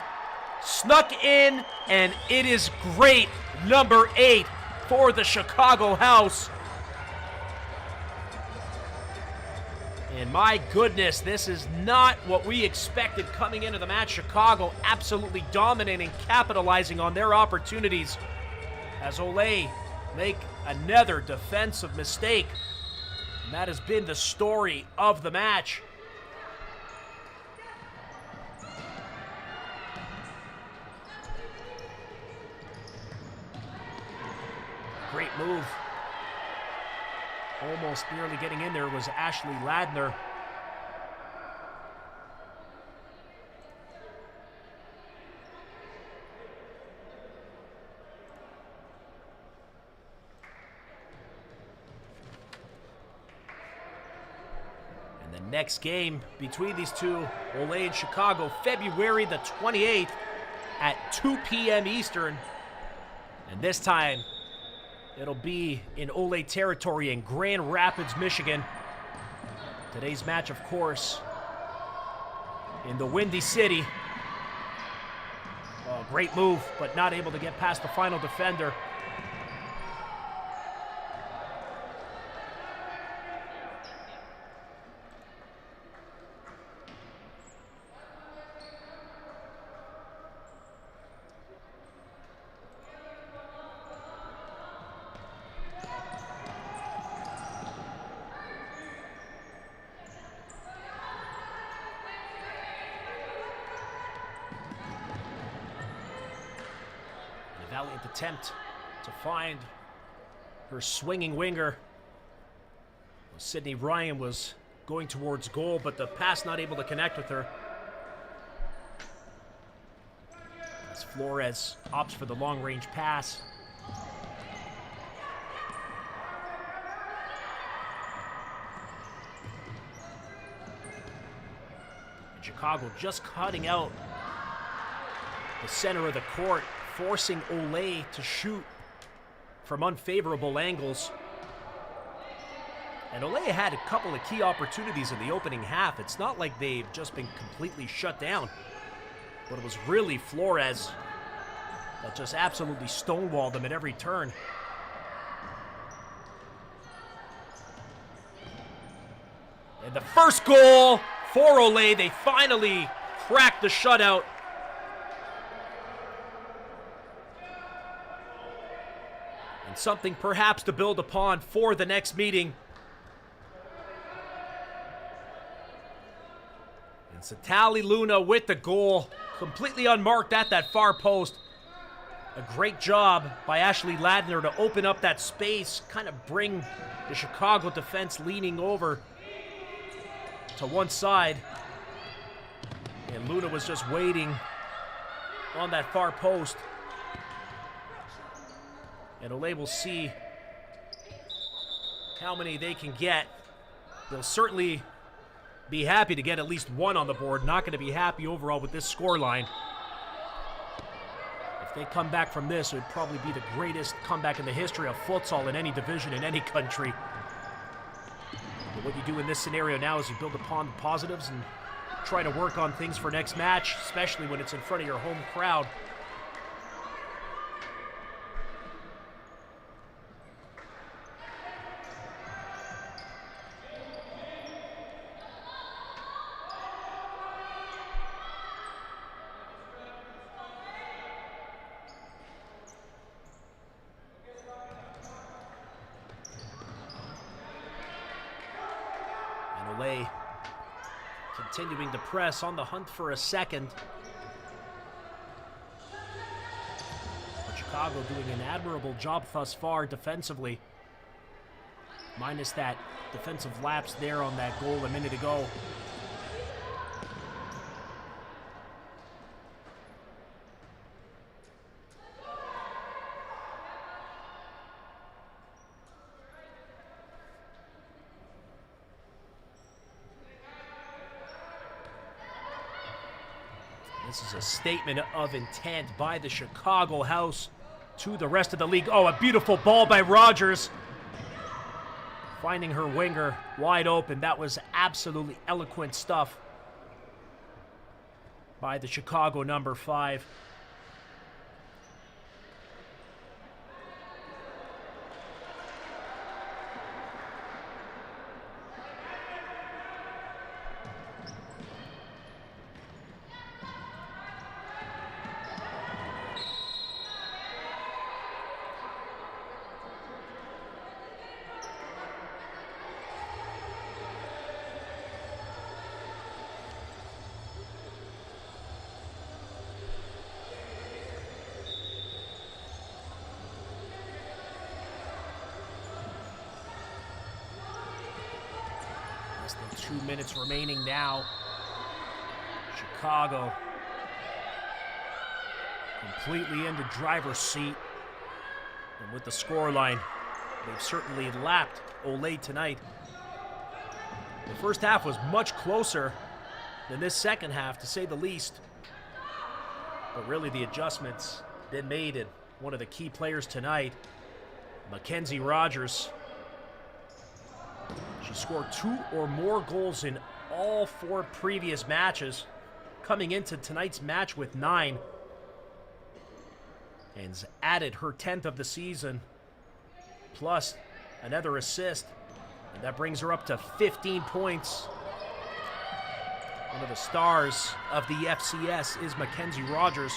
snuck in, and it is great. Number 8 for the Chicago house. And my goodness, this is not what we expected coming into the match. Chicago absolutely dominating, capitalizing on their opportunities as Olay make another defensive mistake. And that has been the story of the match. Great move. Almost nearly getting in there was Ashley Ladner. And the next game between these two, Olay and Chicago, February the 28th at 2 p.m. Eastern. And this time, it'll be in Olay territory in Grand Rapids, Michigan. Today's match, of course, in the Windy City of great move, but not able to get past the final defender. Valiant attempt to find her swinging winger. Sydney Ryan was going towards goal, but the pass not able to connect with her. As Flores opts for the long-range pass. And Chicago just cutting out the center of the court, forcing Olay to shoot from unfavorable angles. And Olay had a couple of key opportunities in the opening half. It's not like they've just been completely shut down, but it was really Flores that just absolutely stonewalled them at every turn. And the first goal for Olay, they finally cracked the shutout. Something perhaps to build upon for the next meeting. And Satali Luna with the goal, completely unmarked at that far post. A great job by Ashley Ladner to open up that space, kind of bring the Chicago defense leaning over to one side. And Luna was just waiting on that far post. And Olay will see how many they can get. They'll certainly be happy to get at least one on the board. Not going to be happy overall with this scoreline. If they come back from this, it would probably be the greatest comeback in the history of futsal in any division in any country. But what you do in this scenario now is you build upon the positives and try to work on things for next match, especially when it's in front of your home crowd. Olay continuing to press on the hunt for a second. But Chicago doing an admirable job thus far defensively. Minus that defensive lapse there on that goal a minute ago. This is a statement of intent by the Chicago House to the rest of the league. Oh, a beautiful ball by Rogers. Finding her winger wide open. That was absolutely eloquent stuff by the Chicago number 5. Less than 2 minutes remaining now. Chicago completely in the driver's seat. And with the scoreline, they've certainly lapped Olay tonight. The first half was much closer than this second half, to say the least. But really the adjustments been made, and one of the key players tonight, Mackenzie Rogers. She scored 2 or more goals in all 4 previous matches, coming into tonight's match with 9. and has added her 10th of the season, plus another assist. And that brings her up to 15 points. One of the stars of the FCS is Mackenzie Rogers.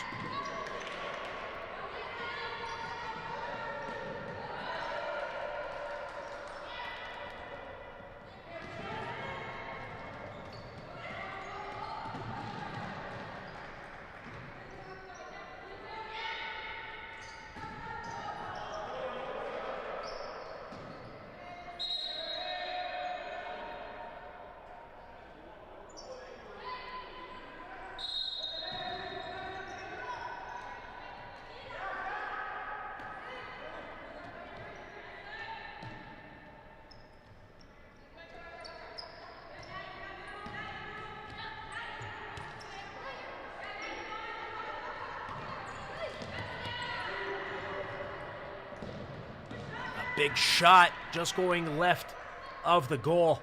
Big shot just going left of the goal.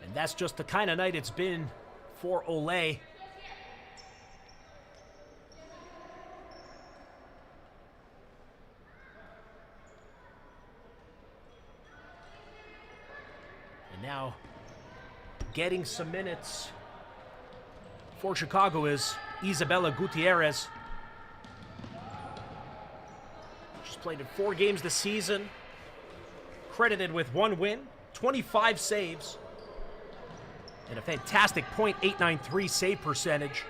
And that's just the kind of night it's been for Olay. And now getting some minutes for Chicago is Isabella Gutierrez. Played in 4 games this season, credited with 1 win, 25 saves, and a fantastic .893 save percentage.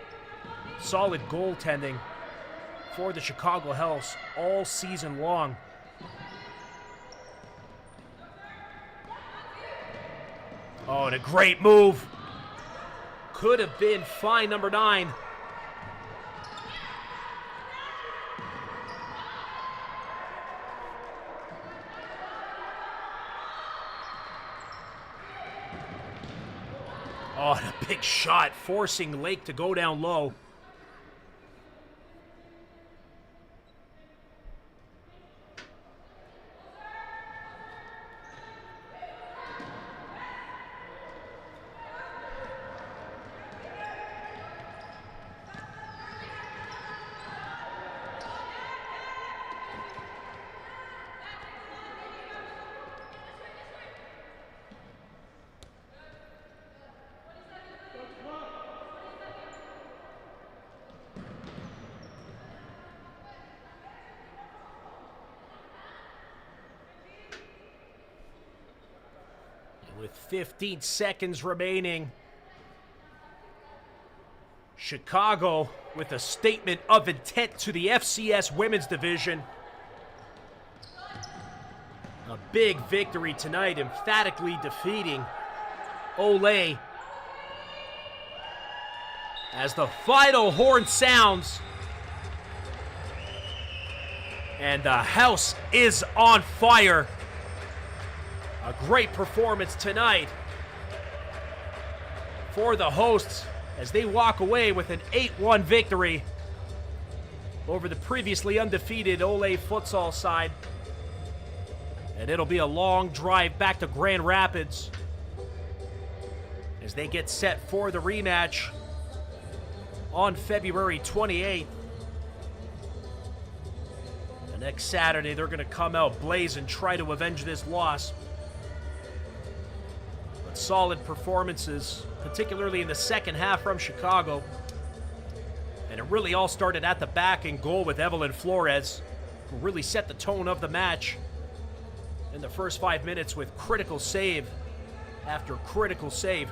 Solid goaltending for the Chicago Hells all season long. Oh, and a great move. Could have been fine, number 9. Oh, and a big shot, forcing Lake to go down low. With 15 seconds remaining, Chicago with a statement of intent to the FCS Women's Division. A big victory tonight, emphatically defeating Olay. As the final horn sounds, and the house is on fire. A great performance tonight for the hosts as they walk away with an 8-1 victory over the previously undefeated Olay futsal side. And it'll be a long drive back to Grand Rapids as they get set for the rematch on February 28th. The next Saturday, they're going to come out blazing and try to avenge this loss. Solid performances, particularly in the second half from Chicago. And it really all started at the back in goal with Evelyn Flores, who really set the tone of the match in the first 5 minutes with critical save after critical save.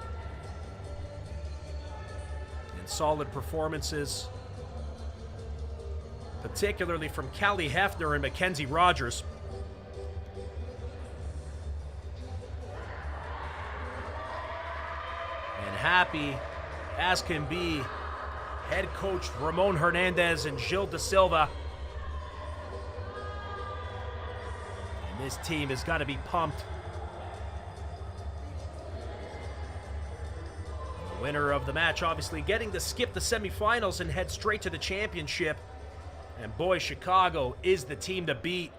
And solid performances, particularly from Callie Hefner and Mackenzie Rogers. Happy as can be head coach Ramon Hernandez and Gilles Da Silva. And this team has got to be pumped. The winner of the match obviously getting to skip the semifinals and head straight to the championship. And boy, Chicago is the team to beat.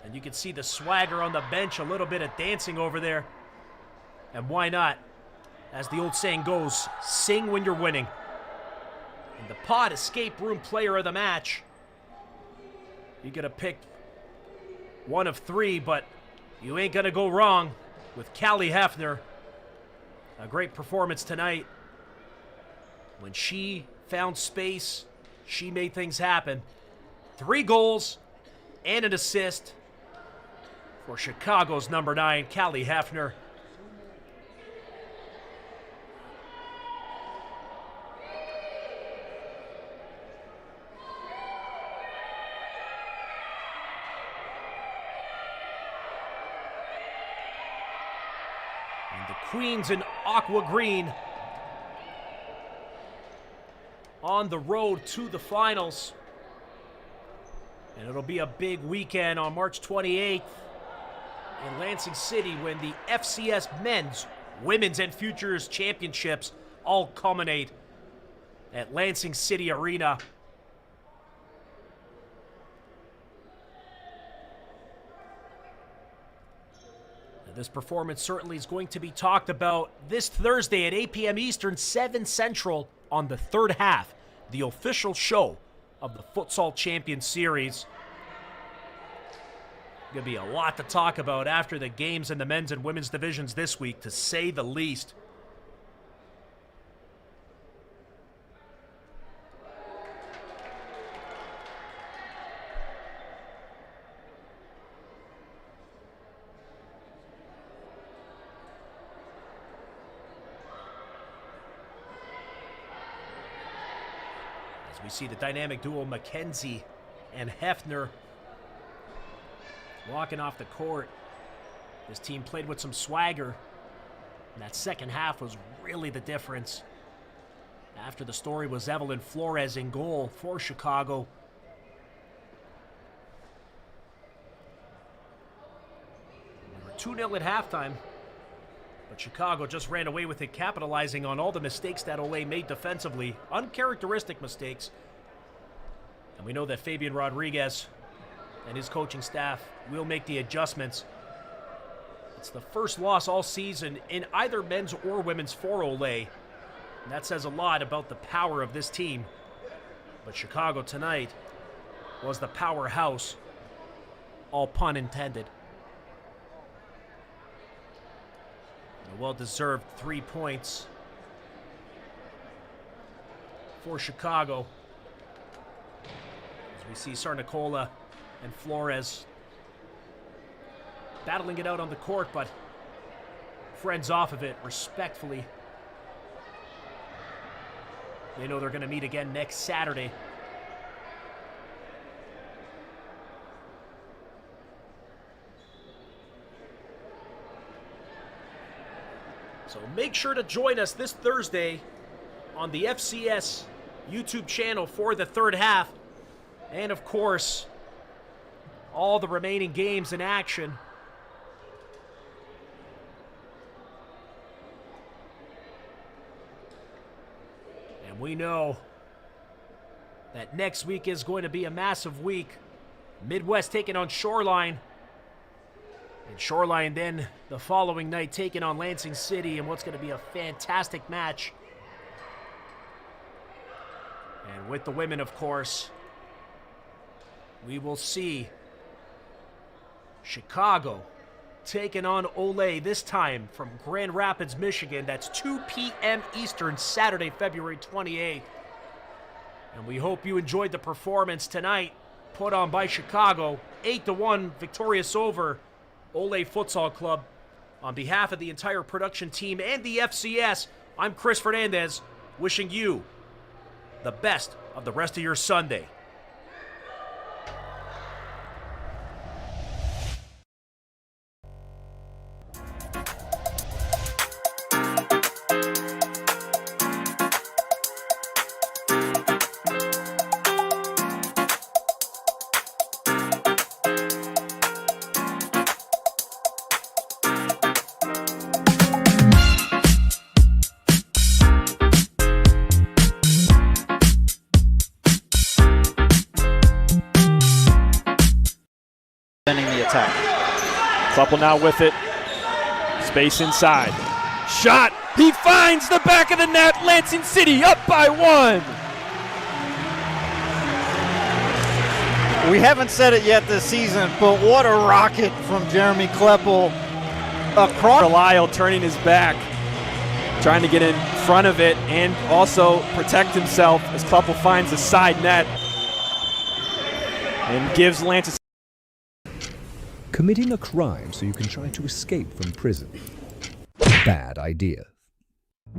And you can see the swagger on the bench, a little bit of dancing over there. And why not? As the old saying goes, sing when you're winning. And the pod escape room player of the match You're going to pick one of three, but you ain't going to go wrong with Callie Hefner. A great performance tonight. When she found space, she made things happen. 3 goals and an assist for Chicago's number 9, Callie Hefner. And the Queens in aqua green on the road to the finals. And it'll be a big weekend on March 28th in Lansing City when the FCS Men's, Women's, and Futures Championships all culminate at Lansing City Arena. Now, this performance certainly is going to be talked about this Thursday at 8 p.m. Eastern, 7 Central on the third half, the official show of the Futsal Champions Series. Going to be a lot to talk about after the games in the men's and women's divisions this week, to say the least. As we see the dynamic duo McKenzie and Hefner walking off the court. This team played with some swagger. And that second half was really the difference. After the story was Evelyn Flores in goal for Chicago. We were 2-0 at halftime. But Chicago just ran away with it, capitalizing on all the mistakes that Olay made defensively. Uncharacteristic mistakes. And we know that Fabian Rodriguez and his coaching staff will make the adjustments. It's the first loss all season in either men's or women's for Olay. And that says a lot about the power of this team. But Chicago tonight was the powerhouse, all pun intended. A well-deserved 3 points for Chicago. As we see Sarnicola and Flores battling it out on the court, but friends off of it respectfully. They know they're going to meet again next Saturday. So make sure to join us this Thursday on the FCS YouTube channel for the third half. And of course, all the remaining games in action. And we know that next week is going to be a massive week. Midwest taking on Shoreline. And Shoreline then the following night taking on Lansing City in what's going to be a fantastic match. And with the women, of course, we will see Chicago taking on Olay, this time from Grand Rapids, Michigan. That's 2 p.m. Eastern, Saturday, February 28th. And we hope you enjoyed the performance tonight put on by Chicago. 8-1 victorious over Olay Futsal Club. On behalf of the entire production team and the FCS, I'm Chris Fernandez, wishing you the best of the rest of your Sunday. The attack. Kluppel now with it. Space inside. Shot. He finds the back of the net. Lansing City up by 1. We haven't said it yet this season, but what a rocket from Jeremy Kleppel across. Lyle turning his back, trying to get in front of it and also protect himself as Kleppel finds the side net and gives Lance a... Committing a crime so you can try to escape from prison. Bad idea.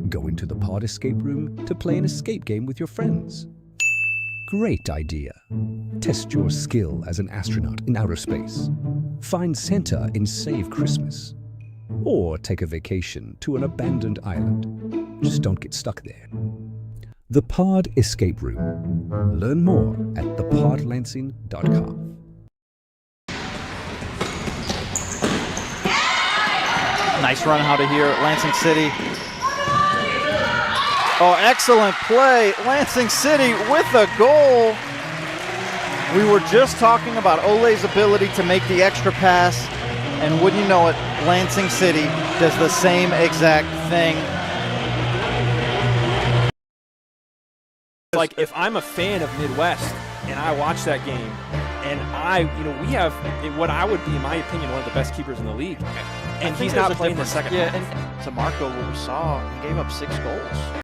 Go into the pod escape room to play an escape game with your friends. Great idea. Test your skill as an astronaut in outer space. Find Santa in Save Christmas. Or take a vacation to an abandoned island. Just don't get stuck there. The Pod Escape Room. Learn more at thepodlansing.com. Nice run out of here at Lansing City. Oh, excellent play. Lansing City with a goal. We were just talking about Ole's ability to make the extra pass, and wouldn't you know it, Lansing City does the same exact thing. Like, if I'm a fan of Midwest and I watch that game, and we have what I would be, in my opinion, one of the best keepers in the league, and he's not playing the second half. And to Marco, what we saw, he gave up 6 goals.